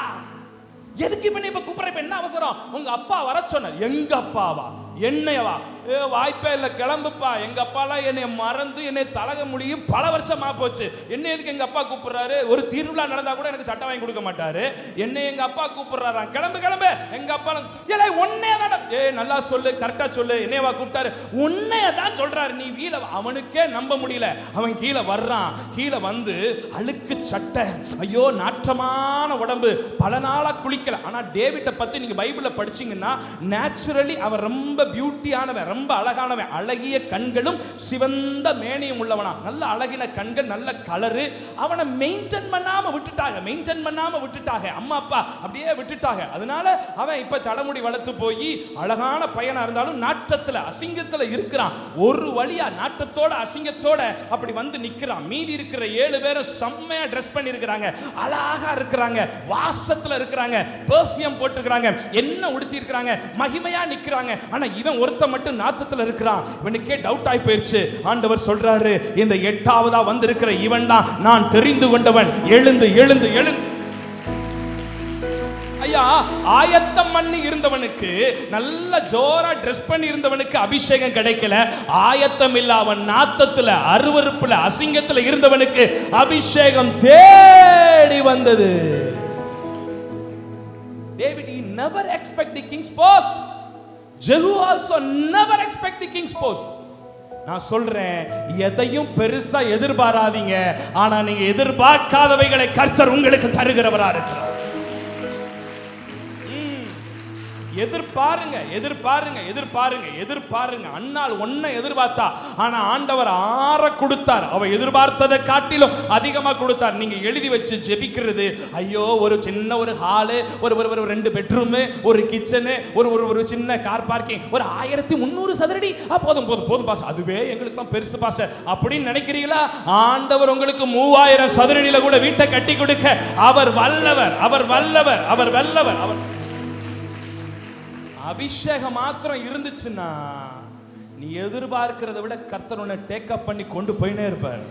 எதுக்கு இப்ப கூப்பிடுற, இப்ப என்ன அவசரம்? உங்க அப்பா வர சொன்னார். எங்க அப்பாவா? என்னையவா? வாய்ப்பே இல்ல, கிளம்புப்பா. எங்க அப்பாலாம் என்னை மறந்து என்னை தலக முடியும் பல வருஷமா போச்சு. என்ன எதுக்கு எங்க அப்பா கூப்பிடுறாரு? ஒரு திருவிழா நடந்தா கூட எனக்கு சட்டை வாங்கி கொடுக்க மாட்டாரு, என்னை எங்க அப்பா கூப்பிடுறாராம். கிளம்பு. எங்க அப்பா ஏலே உன்னைய தான், நல்லா சொல்லு, கரெக்டா சொல்லு, என்னையவா கூப்பிட்டாரு? உன்னைய தான் சொல்றாரு. நீ வீல. அவனுக்கே நம்ப முடியல. அவன் கீழே வர்றான். கீழே வந்து அழுக்கு சட்டை, ஐயோ நாற்றமான உடம்பு, பல நாளா குளிக்கல. ஆனா டேவிட்டை பத்தி நீங்க பைபிள்ல படிச்சீங்கன்னா, நேச்சுரலி அவன் ரொம்ப பியூட்டியானவன், ரொம்ப அழகானவன், அழகிய கண்களும் சிவந்த மேனியும் உள்ளவனா, நல்ல அழகின கண்கள், நல்ல கலரு. அவனை மெயின்டைன் பண்ணாம விட்டுட்டாங்க அம்மா அப்பா, அப்படியே விட்டுட்டாங்க. அதனால அவன் இப்ப சடமுடி வளர்த்து போய் அழகான பையனா இருந்தாலும் நாட்டத்துல அசிங்கத்துல இருக்கிறான். ஒரு வழியா நாட்டத்தோட அசிங்கத்தோட அப்படி வந்து நிக்கிறான். மீதி இருக்கிற 7 பேரும் செம்மையா ட்ரெஸ் பண்ணி இருக்கிறாங்க, அழகா இருக்கிறாங்க, வாசத்துல இருக்கிறாங்க, பெர்ஃப்யூம் போட்டுக்கிறாங்க, என்ன உடுத்தி இருக்கிறாங்க, மகிமையா நிக்கிறாங்க. ஆனா இவன் ஒருத்த மட்டும் நாத்தத்துல இருக்கிறான். இவனுக்கே டவுட் ஆகி போயிருச்சு. ஆண்டவர் சொல்றாரு, இந்த 8ஆவதா வந்திருக்கிற இவன் தான் நான் தெரிந்து கொண்டவன். எழுந்து கடைசியா ஆயத்தம் பண்ணி இருந்தவனுக்கு, நல்ல ஜோரா ட்ரெஸ் பண்ணி இருந்தவனுக்கு அபிஷேகம் கிடைக்கல. ஆயத்தம் இல்ல, அவன் நாத்தத்துல, அருவருப்புல, அசிங்கத்துல இருந்தவனுக்கு அபிஷேகம் தேடி வந்தது. David, he never expect the king's post. Jehu also never expect the king's post. நான் சொல்றேன், எதையும் பெருசா எதிர்பாராதீங்க. ஆனா நீங்க எதிர்பார்க்காதவைகளை கர்த்தர் உங்களுக்கு தருகிறவரா இருக்கிறார். எதிர்பாருங்க, எதிர்பாருங்க, எதிர்பாருங்க, எதிர்பாருங்க. அண்ணால் ஒன்ன எதிர்பார்த்தா, ஆனா ஆண்டவர் 6 கொடுத்தார். அவ எதிர்பார்த்ததை காட்டிலும் அதிகமா கொடுத்தார். நீங்க எழுதி வச்சு ஜெபிக்கிறது, ஐயோ ஒரு சின்ன ஒரு ஹாலு, ஒரு 2 பெட்ரூம், ஒரு கிச்சனு, ஒரு சின்ன கார் பார்க்கிங், ஒரு 1300 சதுரடி, போதும் போதும் போதும் பாஸ், அதுவே எங்களுக்கு பெருசு பாஸ் அப்படின்னு நினைக்கிறீங்களா? ஆண்டவர் உங்களுக்கு 3000 சதுரடியில கூட வீட்டை கட்டி கொடுக்க அவர் வல்லவர், அவர் வல்லவர், அவர் வல்லவர். அவர் அபிஷேகம் மாத்திரம் இருந்துச்சுன்னா நீ எதிர்பார்க்கிறத விட கர்த்தர் உன்னை டேக்கப் பண்ணி கொண்டு போயினே இருப்பார்.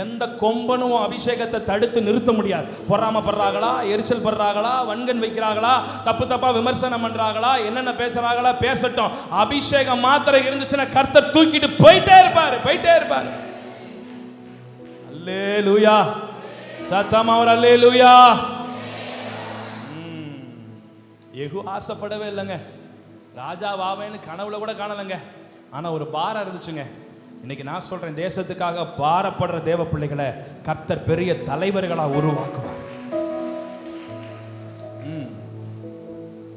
எந்த கொம்பனும் அபிஷேகத்தை தடுத்து நிறுத்த முடியாது. பொறாமப்படுறாங்களா, எரிச்சல் படுறாங்களா, வன்கன் வைக்கிறாங்களா, தப்பு தப்பா விமர்சனம் பண்றாங்களா, என்னென்ன பேசுறாங்களா, பேசட்டும். அபிஷேகம் மாத்திரம் இருந்துச்சுன்னா கர்த்தர் தூக்கிட்டு போயிட்டே இருப்பாரு, போயிட்டே இருப்பாரு. அல்லேலூயா, சத்தமா ஒரு அல்லேலூயா. யெகூ ஆசைப்படவே இல்லைங்க, ராஜா வாவேன்னு கனவுல கூட காணலைங்க. ஆனா ஒரு பாரம் இருந்துச்சுங்க. இன்னைக்கு நான் சொல்றேன், தேசத்துக்காக பாரப்படுற தேவ பிள்ளைகளை கர்த்தர் பெரிய தலைவர்களா உருவாக்குவார்.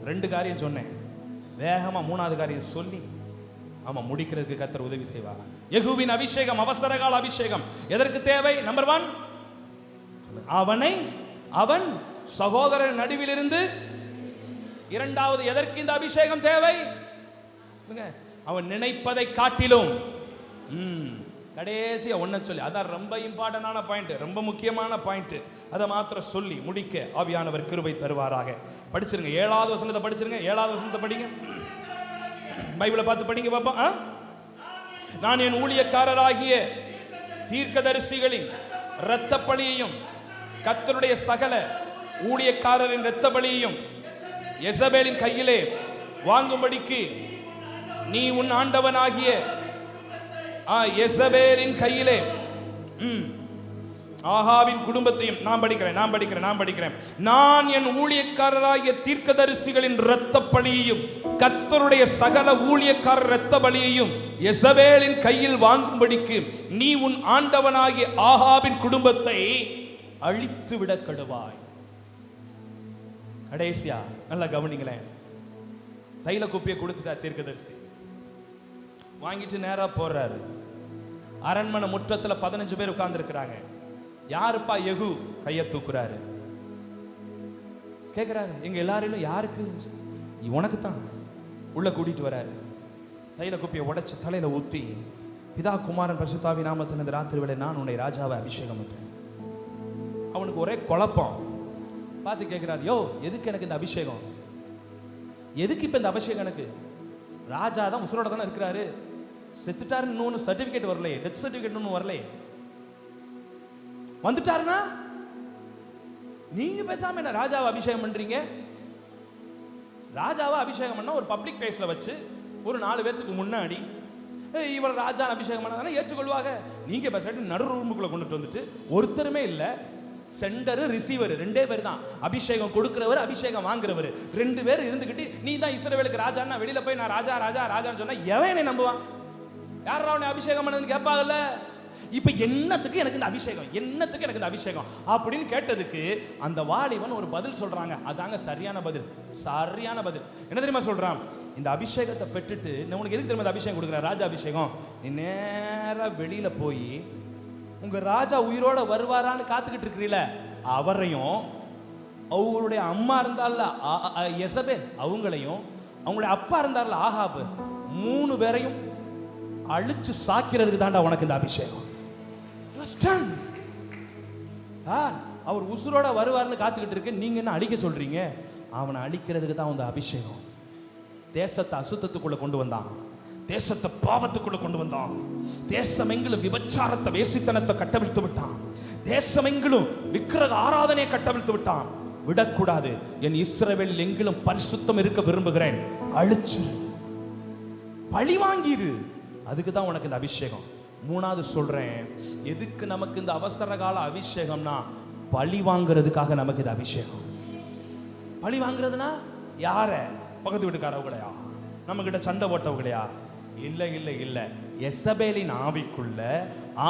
2 காரியம் சொன்னேன், வேகமா 3வது காரியம் சொல்லி முடிக்கிறதுக்கு கர்த்தர் உதவி செய்வார். யெகூவின் அபிஷேகம் அவசரகால அபிஷேகம். எதற்கு தேவை? நம்பர் 1, அவனை அவன் சகோதரர் நடுவில் இருந்து. 2வது, எதற்கு இந்த அபிஷேகம் தேவை? அவன் நினைப்பதை காட்டிலும் கடைசியா ஒன்ன சொல்லி, அதான் ரொம்ப இம்பார்ட்டன்டான பாயிண்ட், ரொம்ப முக்கியமான பாயிண்ட். அதை மாத்திரம் சொல்லி முடிக்க ஆவியானவர் கிருபை தருவாராக. படிச்சிருங்க, 7வது வசனத்தை படிச்சிருங்க. 7வது வசனத்தை படிங்க, பைபிளை பார்த்து படிங்க பாப்பா. நான் என் ஊழியக்காரராகிய தீர்க்கதரிசிகளின் இரத்த பலியையும் கர்த்தருடைய சகல ஊழியக்காரரின் இரத்த பலியையும் யெசபேலின் கையிலே வாங்கும்படிக்கு நீ உன் ஆண்டவனாகிய யெசபேலின் கையிலே ஆகாவின் குடும்பத்தையும். நான் படிக்கிறேன். நான் என் ஊழியக்காரராகிய தீர்க்கதரிசிகளின் இரத்த பலியையும் கர்த்தருடைய சகல ஊழியக்காரர் இரத்த பலியையும் யெசபேலின் கையில் வாங்கும்படிக்கு நீ உன் ஆண்டவனாகிய ஆகாவின் குடும்பத்தை அழித்து விட கடுவாய். கடைசியா நல்லா கவனிங்களேன், தைல குப்பியை கொடுத்துட்டா தீர்க்கதரிசி, வாங்கிட்டு நேரா போறாரு. அரண்மனை முற்றத்துல 15 பேர் உட்கார்ந்து இருக்கிறாங்க. யாருப்பா? யெகூ. கையை தூக்குறாரு, கேக்குறாரு, எங்க எல்லாரிலும் யாருக்கு? உனக்கு தான். உள்ள கூட்டிட்டு வராரு, தைல குப்பியை உடைச்சு தலையில ஊத்தி, பிதா குமாரன் பரிசுத்தாவி நாமத்தில் இந்த ராத்திரி வேளை நான் உன்னை ராஜாவை அபிஷேகம் பண்றேன். அவனுக்கு ஒரே குழப்பம். பார்த்து கேட்கிறார், யோ எதுக்கு எனக்கு இந்த அபிஷேகம்? எதுக்கு இப்ப இந்த அபிஷேகம் எனக்கு? ராஜா தான் உசுரோட தானே இருக்கிறாரு, செத்துட்டாருன்னு இன்னொன்னு சர்டிபிகேட் வரல, டெத் சர்டிபிகேட் ஒன்றும் வரல, வந்துட்டாருன்னா நீங்க பேசாம என்ன ராஜாவை அபிஷேகம் பண்றீங்க? ராஜாவை அபிஷேகம் பண்ணா ஒரு பப்ளிக் பிளேஸ்ல வச்சு ஒரு 4 பேத்துக்கு முன்னாடி இவர் ராஜா அபிஷேகம் பண்ணாதானே ஏற்றுக்கொள்வாங்க. நீங்க பேசாட்டி நடு ரூமுக்குள்ள கொண்டுட்டு வந்துட்டு ஒருத்தருமே இல்லை, சென்டர் ரிசீவர் 2 பேர் தான். அபிஷேகம் கொடுக்கிறவர், அபிஷேகம் வாங்குறவர் 2 பேர் இருந்துகிட்டு நீ தான் இஸ்ரவேலுக்கு ராஜான்னா வெளியில போய் நான் ராஜா ராஜா ராஜான்னு சொன்னா எவன் என்னை நம்புவான்? யாரா அவனை அபிஷேகம் பண்ணதுன்னு கேட்பாங்கல்ல. இப்ப என்னத்துக்கு எனக்கு இந்த அபிஷேகம், என்னத்துக்கு எனக்கு இந்த அபிஷேகம் அப்படின்னு கேட்டதுக்கு அந்த வாலிபன் ஒரு பதில் சொல்றாங்க. அதாங்க சரியான பதில், சரியான பதில். என்ன தெரியுமா சொல்றான்? இந்த அபிஷேகத்தை பெற்றுட்டு உனக்கு எதுக்கு தெரியுமா அபிஷேகம் கொடுக்குற? ராஜா அபிஷேகம். நீ நேரா வெளியில போய் உங்க ராஜா உயிரோட வருவாரான்னு காத்துக்கிட்டு இருக்கிறீல, அவரையும் அவங்களுடைய அம்மா இருந்தால யெசபேல் அவங்களையும் அவங்களுடைய அப்பா இருந்தார்ல ஆகாப் 3 பேரையும் அழிச்சு சாக்கிறதுக்கு தாண்டா உனக்கு இந்த அபிஷேகம். அவர் உசுரோட வருவார்னு காத்துக்கிட்டு இருக்கு, நீங்க என்ன அழிக்க சொல்றீங்க? அவனை அழிக்கிறதுக்கு தான் அந்த அபிஷேகம். தேசத்தை அசுத்தத்துக்குள்ள கொண்டு வந்தான், தேசத்தை பாவத்துக்குள்ள கொண்டு வந்தான், தேசமெங்கிலும் விபச்சாரத்தை வேசித்தனத்தை கட்டவிழ்த்து விட்டான், தேசமெங்கிலும் விக்கிரக ஆராதனையை கட்டவிழ்த்து விட்டான். விடக்கூடாது. என் இஸ்ரவேலில் எங்கிலும் பரிசுத்தம் இருக்க விரும்புகிறேன். அழிச்சு பழி வாங்கிரு. அதுக்கு தான் உனக்கு இந்த அபிஷேகம். மூணாவது சொல்றேன், எதுக்கு நமக்கு இந்த அவசர கால அபிஷேகம்னா பழி வாங்குறதுக்காக நமக்கு இந்த அபிஷேகம். பழி வாங்குறதுனா யார? பக்கத்து வீட்டுக்காரவங்களையா? நம்ம கிட்ட சண்டை போட்டவங்களையா? இல்ல இல்ல இல்ல. எசபேலின் ஆவிக்குள்ள,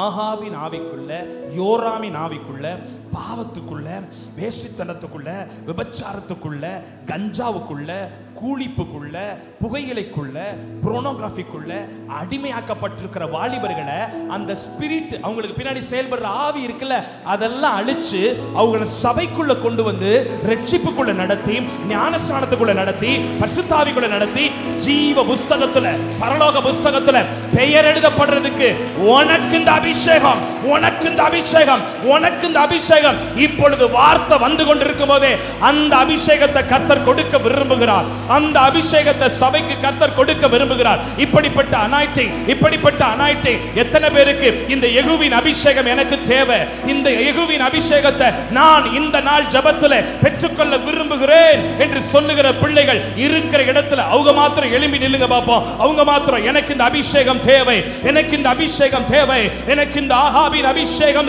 ஆகாபின் ஆவிக்குள்ள, யோராமின் ஆவிக்குள்ள, பாவத்துக்குள்ள, வேசித்தனத்துக்குள்ள, விபச்சாரத்துக்குள்ள, கஞ்சாவுக்குள்ள, கூலிப்புக்குள்ள, புகையிலைக்குள்ள, புரோனோகிராஃபிக்குள்ள அடிமையாக்கப்பட்டிருக்கிற வாலிபர்களை அந்த ஸ்பிரிட், அவங்களுக்கு பின்னாடி செயல்படுற ஆவி இருக்குல்ல, அதெல்லாம் அழிச்சு அவங்களை சபைக்குள்ள கொண்டு வந்து ரட்சிப்புக்குள்ள நடத்தி, ஞானஸ்நானத்துக்குள்ள நடத்தி, பரிசுத்தாவிக்குள்ள நடத்தி, ஜீவ புஸ்தகத்துல, பரலோக புஸ்தகத்துல பெயர் எழுதப்படுறதுக்கு உனக்கு இந்த அபிஷேகம், உனக்கு இந்த அபிஷேகம், உனக்கு இந்த அபிஷேகம். இப்பொழுது வார்த்தை வந்து கொண்டிருக்கும் போதே அந்த அபிஷேகத்தை கர்த்தர் கொடுக்க விரும்புகிறார். அந்த அபிஷேகத்தை சபைக்கு கர்த்தர் கொடுக்க விரும்புகிறார். இப்படிப்பட்ட அனாயிட்டிங், இப்படிப்பட்ட அனாயிட்டிங் எத்தனை பேருக்கு இந்த யெகூவின் அபிஷேகம் எனக்கு தேவை? இந்த யெகூவின் அபிஷேகத்தை நான் இந்த நாள் ஜெபத்திலே பெற்றுக்கொள்ள விரும்புகிறேன் என்று சொல்லுகிற பிள்ளைகள் இருக்கிற இடத்துல அவங்க மாத்திரம் எழும்பி நில்லுங்க பாப்போம். அவங்க மாத்திரம் எனக்கு இந்த அபிஷேகம் தேவை, எனக்கு இந்த அபிஷேகம் தேவை, எனக்கு இந்த ஆகாபின் அபிஷேகம்,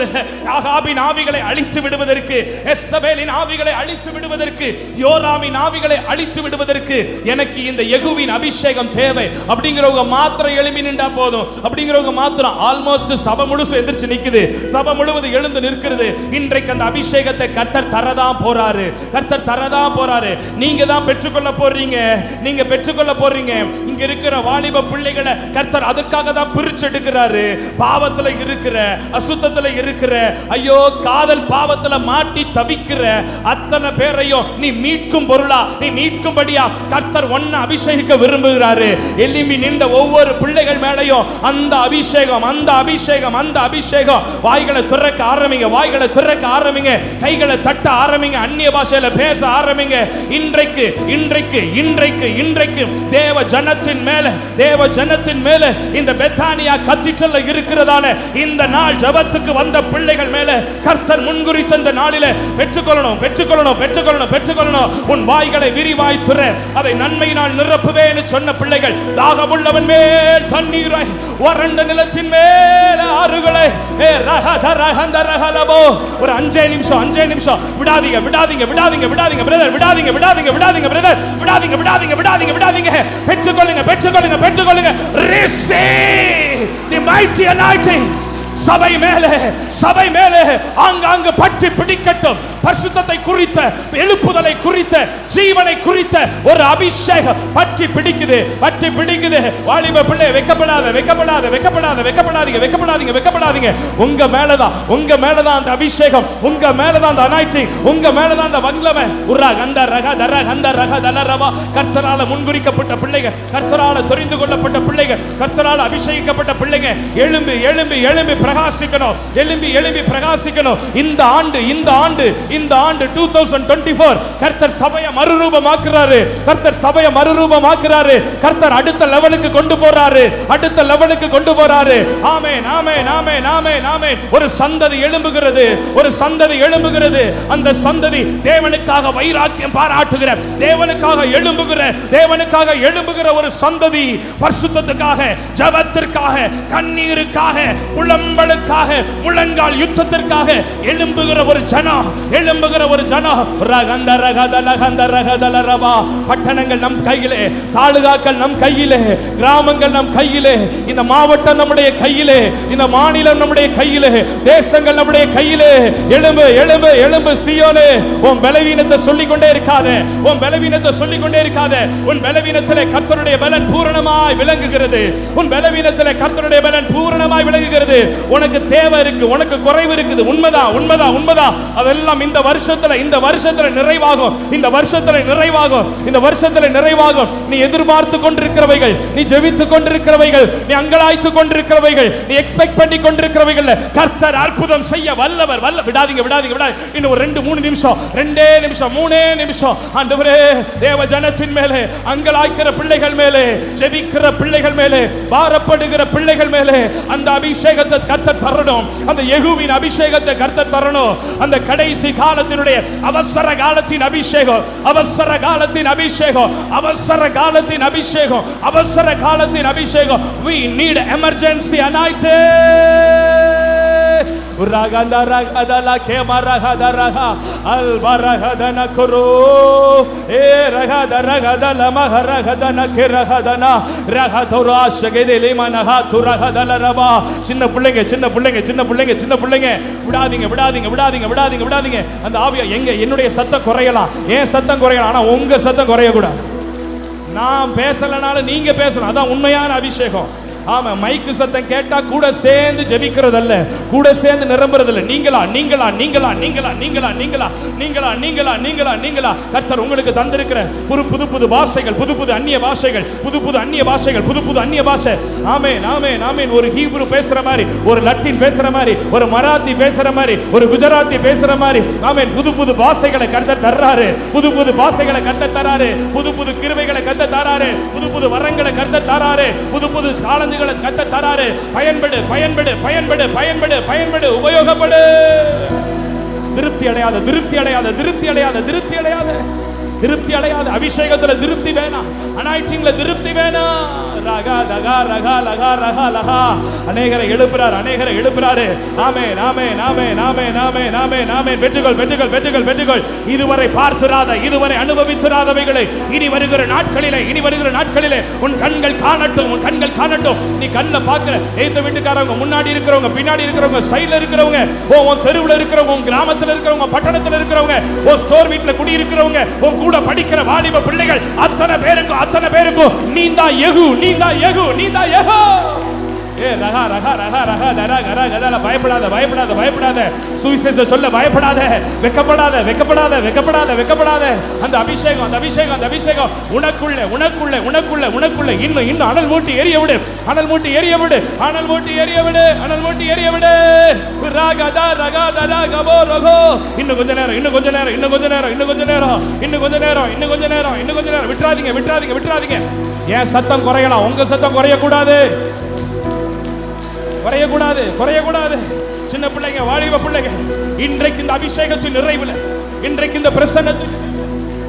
ஆகாபின் ஆவிகளை அழித்து விடுவதற்கு, எசபேலின் ஆவிகளை அழித்து விடுவதற்கு, யோராமின் ஆவிகளை அழித்து விடுவதற்கு எனக்கு இந்த யெகூவின் அபிஷேகம் தேவை அப்படிங்கிறவங்க மாத்திரம் எழும்பி நின்றா போதும். அப்படிங்கிறவங்க மாத்திரம் ஆல்மோஸ்ட் சபை முழுசும் எந்திரிச்சு நிக்குது, சபை முழுவதும் எழுந்து நிற்கிறது. இன்றைக்கு அந்த அபிஷேகத்தை கர்த்தர் தரதான் போறாரு, கர்த்தர் தரதான் போறாரு. நீங்க தான் பெற்றுக்கொள்ள போறீங்க, நீங்க பெற்றுக்கொள்ள போறீங்க. இங்க இருக்கிற வாலிப பிள்ளைகளை கர்த்தர் அதுக்காக தான் பிரிச்செடுக்கிறாரு. பாவத்துல இருக்கிற, அசுத்தத்துல இருக்கிற, ஐயோ காதல் பாவத்துல மாட்டி தவிக்கிற அத்தனை பேரையும் நீ மீட்கும் பொருளா, நீ மீட்கும்படியா கர்த்தர் ஒன்ன அபிஷேகிக்க விரும்புகிறாரு. எலும்பி நின்ற ஒவ்வொரு பிள்ளைகள் மேலையும் அந்த அபிஷேகம், அந்த அபிஷேகம், அந்த அபிஷேகம். வாய்களை திறக்க ஆரம்பிங்க, வாய்களை திறக்க ஆரம்பிங்க, கைகளை தட்ட ஆரம்பிங்க, அந்நிய பாஷையில பேச ஆரம்பிங்க. இன்றைக்கு இன்றைக்கு இன்றைக்கு இன்றைக்கு தேவ ஜனத்தின் மேல, தேவ ஜனத்தின் மேல இந்த பெத்தானியா கத்தீட்ரல்ல இருக்கிறதான இந்த நாள் ஜெபத்துக்கு வந்த பிள்ளைகள் மேல கர்த்தர் முன்குறித்த இந்த நாளிலே பெற்றுக்கொள்ளணும், பெற்றுக்கொள்ளணும், பெற்றுக்கொள்ளணும், பெற்றுக்கொள்ளணும். உன் வாய்களை விரிவாய் துற, அதை நன்மையினால் நிரப்புவேன்னு சொன்ன பிள்ளைகள், தாகமுள்ளவன் மேல் தண்ணீரை, வறண்ட நிலத்தின் மேல் ஆறுகளை, ஒரு 5 நிமிஷம், 5 நிமிஷம் விடாதீங்க, விடாதீங்க, விடாதீங்க, விடாதீங்க பிரதர், விடாதீங்க, விடாதீங்க, விடாதீங்க பிரதர், விடாதீங்க, விடாதீங்க, விடாதீங்க, விடாதீங்க. பெற்றுக்கொள்ளுங்க, பெற்றுக்கொள்ளுங்க, பெற்றுக்கொள்ளுங்க. Receive the mighty anointing. சபை மேலே, சபை மேலே ஆங்காங்கு பற்றி பிடிக்கட்டும். பரிசுத்தத்தை குறித்த, எழுப்புதலை குறித்த, ஜீவனை குறித்த ஒரு அபிஷேகம் பற்றி பிடிக்குது, பற்றி பிடிக்குது. வாலிப பிள்ளை வெக்கப்படாத, வெக்கப்படாத, வெக்கப்படாத, வெக்கப்படாதீங்க, வெக்கப்படாதீங்க, வெக்கப்படாதீங்க. உங்க மேலதான், உங்க மேலதான் அந்த அபிஷேகம், உங்க மேலதான் அந்த அனாயிட்டிங், உங்க மேலதான் அந்த வல்லமை. உர்ரா கந்த ரக தர கந்த ரக தலரவா. கர்த்தரால முன்குறிக்கப்பட்ட பிள்ளைகள், கர்த்தரால தெரிந்து கொள்ளப்பட்ட பிள்ளைகள், கர்த்தரால அபிஷேகிக்கப்பட்ட பிள்ளைகள் எழும்பி, எழும்பி, எழும்பி பிரகாசிக்கணும், எழும்பி, எழும்பி பிரகாசிக்கணும். இந்த ஆண்டு, இந்த ஆண்டு, இந்த ஆண்டு 2024 கர்த்தர் சபையை மறுரூபமாக்குறாரு, கர்த்தர் சபையை மறுரூபமாக்குறாரு, கர்த்தர் அடுத்த லெவலுக்கு கொண்டு போறாரு, அடுத்த லெவலுக்கு கொண்டு போறாரு. ஆமென், ஆமென், ஆமென், ஆமென், ஆமென். ஒரு சந்ததி எழும்புகிறது, ஒரு சந்ததி எழும்புகிறது. அந்த சந்ததி தேவனுக்காக வைராக்கியம் பாராட்டுகிற, தேவனுக்காக எழும்புகிற, தேவனுக்காக எழும்புகிற ஒரு சந்ததி. பரிசுத்தத்துக்காக, ஜெபத்திற்காக, கண்ணீருக்காக, புலம்பலுக்காக, முழங்கால் யுத்தத்திற்காக எழும்புகிற ஒரு ஜனம், எழும்புகிற ஒரு ஜனம். ரகந்த ரகத லகந்த ரகதல ரபா. பட்டணங்கள் நம் கையிலே, தாலுகாக்கள் நம் கையிலே, கிராமங்கள் நம் கையிலே, இந்த மாவட்டம் நம்முடைய கையிலே, இந்த மாநிலம் நம்முடைய கையிலே, தேசங்கள் நம்முடைய கையிலே. எழும்பு, எழும்பு, எழும்பு சீயோனே. உன் பலவீனத்தை சொல்லிக் கொண்டே இருக்காதே, உன் பலவீனத்தை சொல்லிக் கொண்டே இருக்காதே. உன் பலவீனத்திலே கர்த்தருடைய பலன் பூரணமாய் விளங்குகிறது, உன் பலவீனத்திலே கர்த்தருடைய பலன் பூரணமாய் விளங்குகிறது. உனக்கு தேவை இருக்கு, உனக்கு குறைவு இருக்குது, உண்மைதான், உண்மைதான், உண்மைதான். அதெல்லாம் இந்த வருஷத்துல, இந்த வருஷத்துல நிறைவாகும், இந்த வருஷத்துல நிறைவாகும், இந்த வருஷத்துல நிறைவாகும். நீ எதிர்பார்த்து கொண்டிருக்கிறவைகள், நீ ஜெபித்துக் கொண்டிருக்கிறவைகள், நீ அங்கலாய்த்து கொண்டிருக்கிறவைகள், நீ எக்ஸ்பெக்ட் பண்ணி கொண்டிருக்கிறவைகள் கர்த்தர் அற்புதம் செய்ய வல்லவர். வல்ல விடாதீங்க, விடாதீங்க, விடாதீங்க. இன்னும் ஒரு 2-3 நிமிஷம், 2 நிமிஷம், 3 நிமிஷம். ஆண்டவரே, தேவ ஜனத்தின் மேலே, அங்கலாய்க்கிற பிள்ளைகள் மேலே, ஜெபிக்கிற பிள்ளைகள் மேலே, பாரப்படுகிற பிள்ளைகள் மேலே அந்த அபிஷேகத்தை கர்த்தர் தரணும். அந்த யெகூவின் அபிஷேகத்தை கர்த்தர் தரணும். அந்த கடைசி காலத்தினுடைய அவசர காலத்தின் அபிஷேகம், அவசர காலத்தின் அபிஷேகம், அவசர காலத்தின் அபிஷேகம், அவசர காலத்தின் அபிஷேகம். We need emergency anointing. Raganda ragadala kemaraga raga albaragana kuru e ragada ragadala maharagadana kiragadana ragadora shagedele manaha turagadala raba. சின்ன பிள்ளைங்க சின்ன பிள்ளைங்க சின்ன பிள்ளைங்க சின்ன பிள்ளைங்க விடாதீங்க விடாதீங்க விடாதீங்க விடாதீங்க விடாதீங்க. அந்த ஆவியா எங்க என்னுடைய சத்தம் குறையலாம், ஏன் சத்தம் குறையலாம், ஆனா உங்க சத்தம் குறைய கூடாது. நான் பேசலனால நீங்க பேசணும், அதான் உண்மையான அபிஷேகம். ஆமா, மைக்கு சத்தம் கேட்டா கூட சேர்ந்து ஜெபிக்கிறது அல்ல, கூட சேர்ந்து நிரம்புறது இல்ல. நீங்களா நீங்களா நீங்களா நீங்களா நீங்களா நீங்களா நீங்களா நீங்களா நீங்களா நீங்களா கர்த்தர் உங்களுக்கு தந்திருக்கிற புது புது புது பாஷைகள், புது புது அந்நிய பாஷைகள், புது புது அந்நிய பாஷைகள், புது புது அந்நிய பாஷை. ஆமென் ஆமென் ஆமென். ஒரு ஹீப்ரு பேசுற மாதிரி, ஒரு லத்தீன் பேசுற மாதிரி, ஒரு மராத்தி பேசுற மாதிரி, ஒரு குஜராத்தி பேசுற மாதிரி, ஆமென், புது புது பாஷைகளை கர்த்தர் தர்றாரு. புது புது பாஷைகளை கர்த்தர் தராரு. புது புது கிருபைகளை கர்த்தர் தராரு. புது புது வரங்களை கர்த்தர் தராரு. புது புது காலங்கள் கர்த்தர் தராரு. பயன்படு பயன்படு பயன்படு பயன்படு பயன்படு, உபயோகப்படு. திருப்தி அடையாத திருப்தி அடையாத திருப்தி அடையாத திருப்தி அடையாத திருப்தி அடையாத அபிஷேகத்துல திருப்தி வேணாம், அனாயிட்டிங்ல திருப்தி வேணாம். ரகா தகா ரகா லகா ரகா லகா. அநேகரை எழுப்புறார், அநேகரை எழுப்புறாரு. ஆமென் ஆமென் ஆமென் ஆமென் ஆமென் ஆமென் ஆமென். வெற்றிகள் வெற்றிகள் வெற்றிகள் வெற்றிகள். இதுவரை பார்த்திராத, இதுவரை அனுபவித்திராதவைகளை இனி வருகிற நாட்களிலே, இனி வருகிற நாட்களிலே உன் கண்கள் காணட்டும், உன் கண்கள் காணட்டும். நீ கண்ணை பார்க்கிற ஏத்த வீட்டுக்காரவங்க, முன்னாடி இருக்கிறவங்க, பின்னாடி இருக்கிறவங்க, சைடுல இருக்கிறவங்க, உன் தெருவில் இருக்கிறவங்க, உன் கிராமத்தில் இருக்கிறவங்க, பட்டணத்தில் இருக்கிறவங்க, உன் ஸ்டோர் வீட்டில் குடி இருக்கிறவங்க, உன் கூட படிக்கிற வாலிப பிள்ளைகள், அத்தனை பேருக்கும் நீதான் யெகூ, நீதான் யெகூ, நீதான் யெகூ. ஏ ரகா ரகா ரகா ரகா தரா கரா கதால. பயப்படாத பயப்படாத பயப்படாத. சுவிசேஷம் சொல்ல பயப்படாத, வெக்கப்படாத வெக்கப்படாத வெக்கப்படாத வெக்கப்படாத. அந்த அபிஷேகம் அந்த அபிஷேகம் அந்த அபிஷேகம் உனக்குள்ள உனக்குள்ள உனக்குள்ள உனக்குள்ள இன்னும் இன்னும் அனல் மூட்டி எரிய விடு, அனல் மூட்டி எரிய விடு, அனல் மூட்டி எரிய விடு, அனல் மூட்டி எரிய விடு. ரகதா ரகதா ரகபோ ரகோ. இன்னும் கொஞ்ச நேரம், இன்னும் கொஞ்ச நேரம், இன்னும் கொஞ்ச நேரம், இன்னும் கொஞ்ச நேரம், இன்னும் கொஞ்ச நேரம், இன்னும் கொஞ்ச நேரம், இன்னும் கொஞ்ச நேரம். விட்டுறாதீங்க விட்டுறாதீங்க விட்டுறாதீங்க. ஏன் சத்தம் குறையலாம், உங்க சத்தம் குறைய கூடாது, குறையக்கூடாது குறையக்கூடாது. சின்ன பிள்ளைங்க, வாலிப பிள்ளைங்க, இன்றைக்கு இந்த அபிஷேகத்தின் நிறைவுல, இன்றைக்கு இந்த பிரசன்னத்தின்,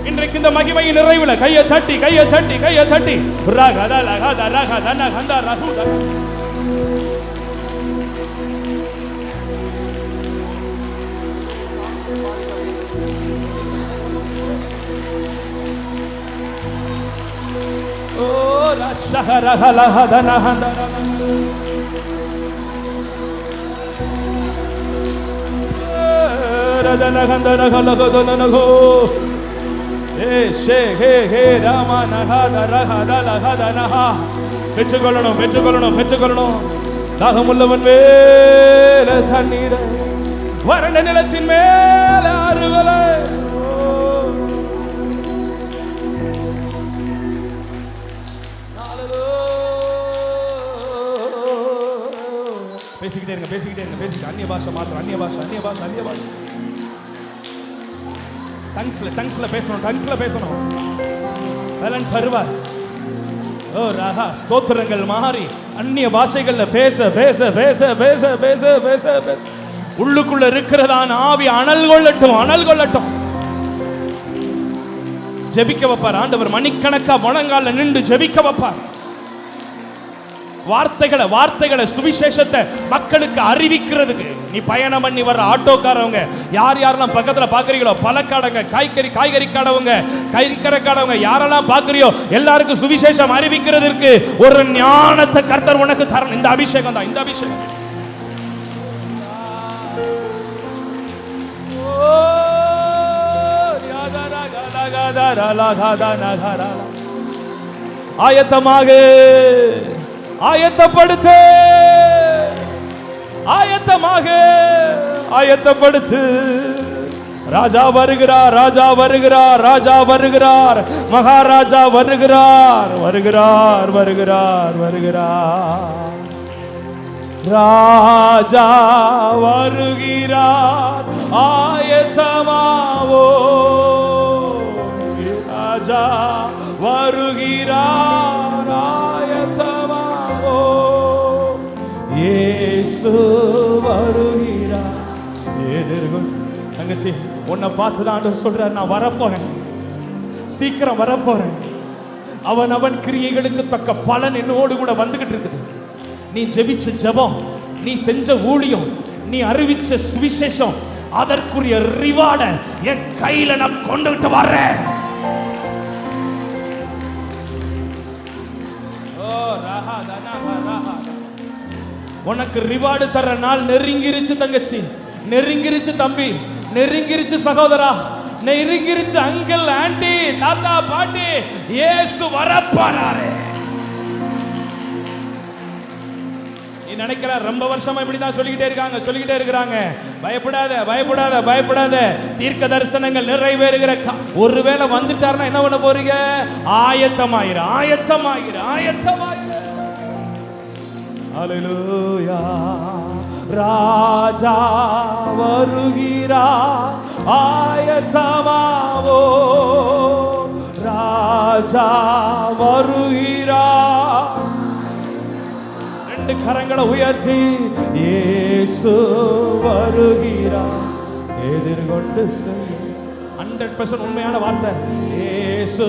இன்றைக்கு இந்த மகிமையின் நிறைவுல கையை தட்டி கையை தட்டி கையை தட்டி ரகதா லகதா ரகதா நகந்தா ரகுதா. ஓ ரஷஹரஹ லஹதா நஹந்தா. பெற்றுக்கொள்ளணும் பெற்றுக்கொள்ளணும் பெற்றுக்கொள்ளணும். தாகமுள்ளவன் மேல தண்ணீரை, வறண்ட நிலத்தின் மேல ஆறுகளை. பேசிக்கிட்டே இருங்க பேசிக்கிட்டே இருங்க பேசிக்கிட்டு. அந்நிய பாஷை மாத்திரம், அந்நிய பாஷை அந்நிய பாஷை அந்நிய பாஷை. டங்ஸ்ல பேசணும், டங்ஸ்ல பேசணும். பலன் தருவார். ஓ ராகா ஸ்தோத்திரங்கள் மாறி அந்நிய பாஷைகள்ல பேச பேச பேச பேச பேச பேச பேச உள்ளுக்குள்ள இருக்கிறதான ஆவி அனல் கொள்ளட்டும், அனல் கொள்ளட்டும். ஜெபிக்க வைப்பார் ஆண்டவர். மணிக்கணக்கா முழங்கால நின்று ஜெபிக்க வைப்பார். வார்த்தைகளை வார்த்தைகளை சுவிசேஷத்தை மக்களுக்கு அறிவிக்கிறதுக்கு. நீ பயணம் பண்ணி வர்ற ஆட்டோக்காரவங்க, யார் யாரெல்லாம் பக்கத்துல பாக்குறீங்களோ, பழக்காரங்க, காய்கறி காடவங்க, கறிக்கடை காடவங்க, யாரெல்லாம் பாக்குறியோ எல்லாருக்கும் சுவிசேஷம் அறிவிக்கிறதுக்கு ஒரு ஞானத்தை கர்த்தர் உனக்கு தரணும். இந்த அபிஷேகம் தான், இந்த அபிஷேகம். ஆயத்தமாக ஆயத்தப்படுத்து, ஆயத்தமாக ஆயத்தப்படுத்து. ராஜா வருகிறார், ராஜா வருகிறார், ராஜா வருகிறார், மகாராஜா வருகிறார், வருகிறார் வருகிறார் வருகிறார். ராஜா வருகிறார், ஆயத்தமாவோ. ராஜா வருகிறார், ஆயத்தமாவோ. இயேசு தங்கச்சி, உன்னை பார்த்து தான் ஆண்டவர் சொல்றார், நான் வரப்போறேன், சீக்கிரம் வரப்போறேன். அவன் கிரியைகளுக்கு தக்க பலன் என்னோடு கூட வந்துகிட்டு இருக்குது. நீ ஜெபிச்ச ஜெபம், நீ செஞ்ச ஊழியம், நீ அறிவிச்ச சுவிசேஷம், அதற்குரிய ரிவார்ட என் கையில நான் கொண்டுகிட்டு வர்றேன். உனக்கு ரிவார்டு தர நாள் நெருங்கிருச்சு தங்கச்சி, நெருங்கிருச்சு தம்பி, நெருங்கிருச்சு சகோதரா, நெருங்கிருச்சு அங்கிள், ஆண்டி, தாத்தா, பாட்டி. இயேசு வரப்போறாரு. நீ நினைக்கிற ரொம்ப வருஷமா இப்படிதான் சொல்லிக்கிட்டே இருக்கிறாங்க. பயப்படாத, பயப்படாத, பயப்படாத. தீர்க்க தரிசனங்கள் நிறைவேறுகிற ஒருவேளை வந்துட்டாருன்னா என்ன பண்ண போறீங்க? ஆயத்தமாயிரு, ஆயத்தமாயிரு, ஆயத்தமாயிரு. அல்லேலூயா. ராஜா வருகிறார், ஆயத்தமாவோ. ராஜா வருகிறார். ரெண்டு கரங்களை உயர்த்தி, இயேசு வருகிறார், எதிர்கொண்டு செல். 100% உண்மையான வார்த்தை. இயேசு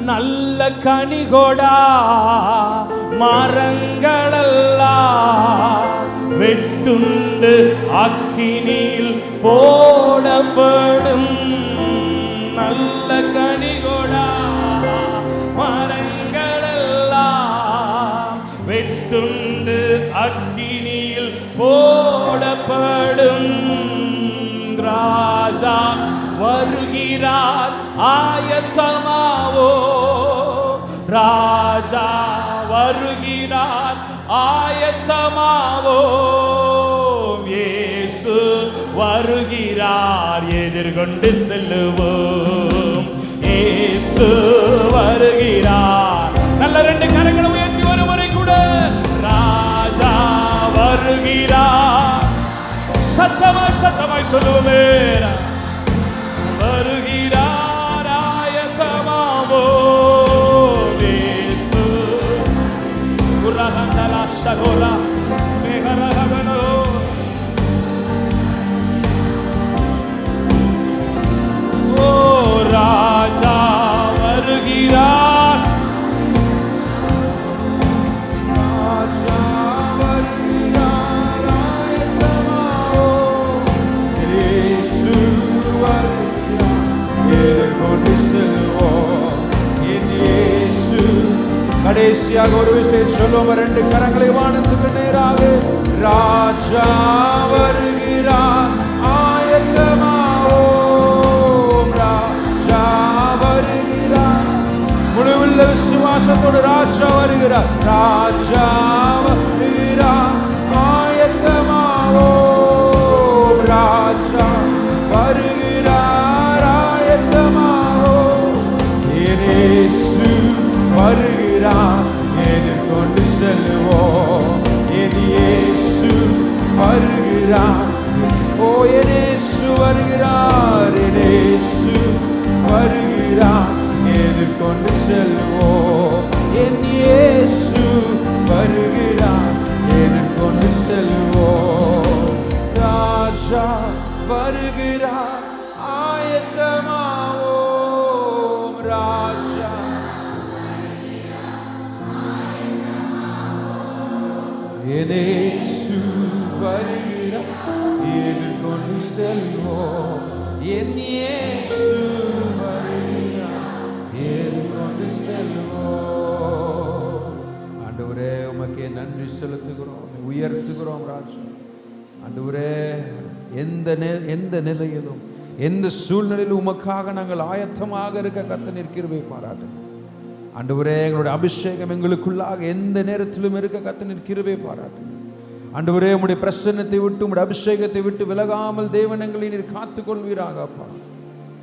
நல்ல கனிகொடா மரங்களெல்லாம் வெட்டுண்டு அக்கினியில் போடப்படும். நல்ல கனிகொடா மரங்களெல்லாம் வெட்டுண்டு அக்கினியில் போடப்படும். ராஜா வருகிறார், ஆயத்தமாவோ. ராஜா வருகிறார், ஆயத்தமாவோ. இயேசு வருகிறார், எதிர்கொண்டு செல்லுவோம். இயேசு வருகிறார். நல்ல ரெண்டு கரங்களை உயர்த்தி ஒரு முறை கூட. ராஜா வருகிறார். சத்தமாய் சத்தமாய் சொல்லுவோமே. வருகிறார், ஆயத்தமாவோ. இயேசு குரலந்தலா சகோலா மேகரகனோ. ஓ ராஜா வருகிறார், ராஜா வருகிறார், ஆயத்தமாவோ. இயேசு கடைசியாக ஒரு விஷயம் சொல்லுவோம். ரெண்டு கரங்களை வானத்துக்கு நேராக. ராஜா வருகிறார், ஆயத்தமாவோம். ராஜா வருகிறார். முழுவுள்ள விசுவாசத்தோடு ராஜா வருகிறார். ராஜா வருகிறார், ஆயத்தமாவோம். ராஜா வருகிறார், ஆயத்தமாவோம். இயேசு வருகிறார், எதிர்கொண்டு செல்லுவோம். இயேசு வருகிறார். ஓ இயேசு வருகிறார், இயேசு வருகிறார், எதிர்கொண்டு செல்லுவோம். இயேசு வருகிறார், எதிர்கொண்டு செல்லுவோம். ராஜா வருகிறார், ஆயத்தமாவோம். ராஜா இயேசு வருகிறார், எதிர்கொண்டு செல்வோம். இயேசு வருகிறார், எதிர்கொண்டு செல்வோம். ஆண்டவரே உமக்கே நன்றி செலுத்துகிறோம், உயர்த்துகிறோம். ராஜா ஆண்டவரே, எந்த நிலையிலும் எந்த சூழ்நிலையிலும் உமக்காக நாங்கள் ஆயத்தமாக இருக்க கர்த்தர் கிருபை பாராட்டுங்க. ஆண்டவரே, எங்களுடைய அபிஷேகம் எங்களுக்குள்ளாக எந்த நேரத்திலும் இருக்க கர்த்தர் கிருபை பாராட்டுங்க. ஆண்டவரே, உம்முடைய பிரசன்னத்தை விட்டு உம்முடைய அபிஷேகத்தை விட்டு விலகாமல் தேவன் எங்களை நீர் காத்துக் கொள்வீராக. அப்பா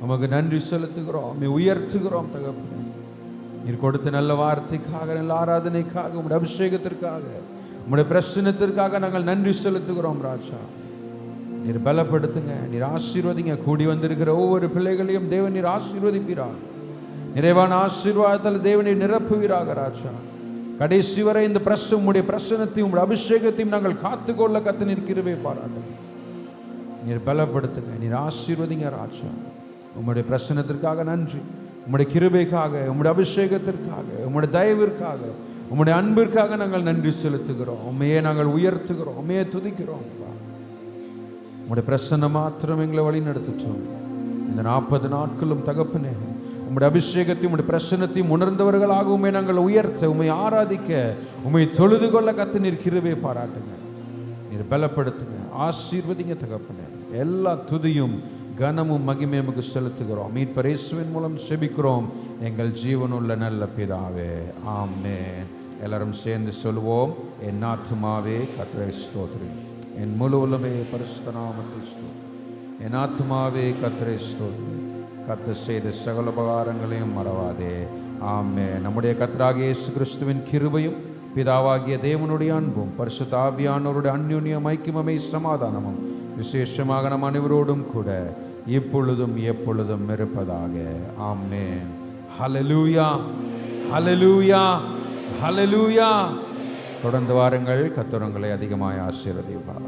உமக்கு நன்றி செலுத்துகிறோம், உயர்த்துகிறோம். தகப்பனே, நீர் கொடுத்த நல்ல வார்த்தைக்காக, நல்ல ஆராதனைக்காக, உம்முடைய அபிஷேகத்திற்காக, உம்முடைய பிரசன்னத்திற்காக நாங்கள் நன்றி செலுத்துகிறோம். ராஜா நீர் பலப்படுத்துங்க, நீர் ஆசீர்வதிங்க. கூடி வந்திருக்கிற ஒவ்வொரு பிள்ளைகளையும் தேவன் நீர் ஆசீர்வதிப்பீராக. நிறைவான ஆசீர்வாதத்தால் தேவனை நிரப்புவீராக. ராஜா கடைசி வரை இந்த உம்முடைய பிரசன்னத்தையும் உம்முடைய அபிஷேகத்தையும் நாங்கள் காத்துக்கொள்ள கர்த்தர் கிருபை பாராட்டுங்க. நீர் பலப்படுத்துங்க, நீர் ஆசீர்வதிங்க ராஜா. உம்முடைய பிரசன்னத்திற்காக நன்றி, உம்முடைய கிருபைக்காக, உம்முடைய அபிஷேகத்திற்காக, உம்முடைய தயவிற்காக, உம்முடைய அன்பிற்காக நாங்கள் நன்றி செலுத்துகிறோம். உண்மையே நாங்கள் உயர்த்துகிறோம், உண்மையே துதிக்கிறோம். உம்முடைய பிரசன்னம் மாத்திரம் எங்களை வழி நடத்திட்டோம். இந்த 40 நாட்களும் தகப்பனே, உம்முடைய அபிஷேகத்தையும் உம்முடைய பிரசன்னத்தையும் உணர்ந்தவர்களாக உண்மை நாங்கள் உயர்த்த, உண்மை ஆராதிக்க, உண்மை தொழுது கொள்ள கர்த்தர் நீர் கிருபை பாராட்டுங்க, நீர் பலப்படுத்துங்க, ஆசீர்வதிங்க தகப்பனே. எல்லா துதியும் கனமும் மகிமையுமக்கு செலுத்துகிறோம். மீட்பர் இயேசுவின் மூலம் செபிக்கிறோம் எங்கள் ஜீவனுள்ள நல்ல பிதாவே, ஆமென். எல்லாரும் சேர்ந்து சொல்லுவோம். என் ஆத்துமாவே கர்த்தரை ஸ்தோத்திரி, என் முழு உள்ளமே பரிசுத்த நாமத்தை ஸ்தோத்திரி. என் ஆத்துமாவே கர்த்தரை ஸ்தோத்திரி, கர்த்தர் செய்த சகல உபகாரங்களையும் மறவாதே. ஆமென். நம்முடைய கர்த்தராகிய இயேசு கிறிஸ்துவின் கிருபையும் பிதாவாகிய தேவனுடைய அன்பும் பரிசுத்த ஆவியானவருடைய அந்யோன்யம் ஐக்கியமுமே சமாதானமும் விசேஷமாக நம் அனைவரோடும் கூட இப்பொழுதும் எப்பொழுதும் இருப்பதாக. ஆமென். ஹல்லேலூயா, ஹல்லேலூயா, ஹல்லேலூயா. தொடர்ந்து வாருங்கள், கர்த்தர் உங்களை அதிகமாய் ஆசீர்வதிப்பார்.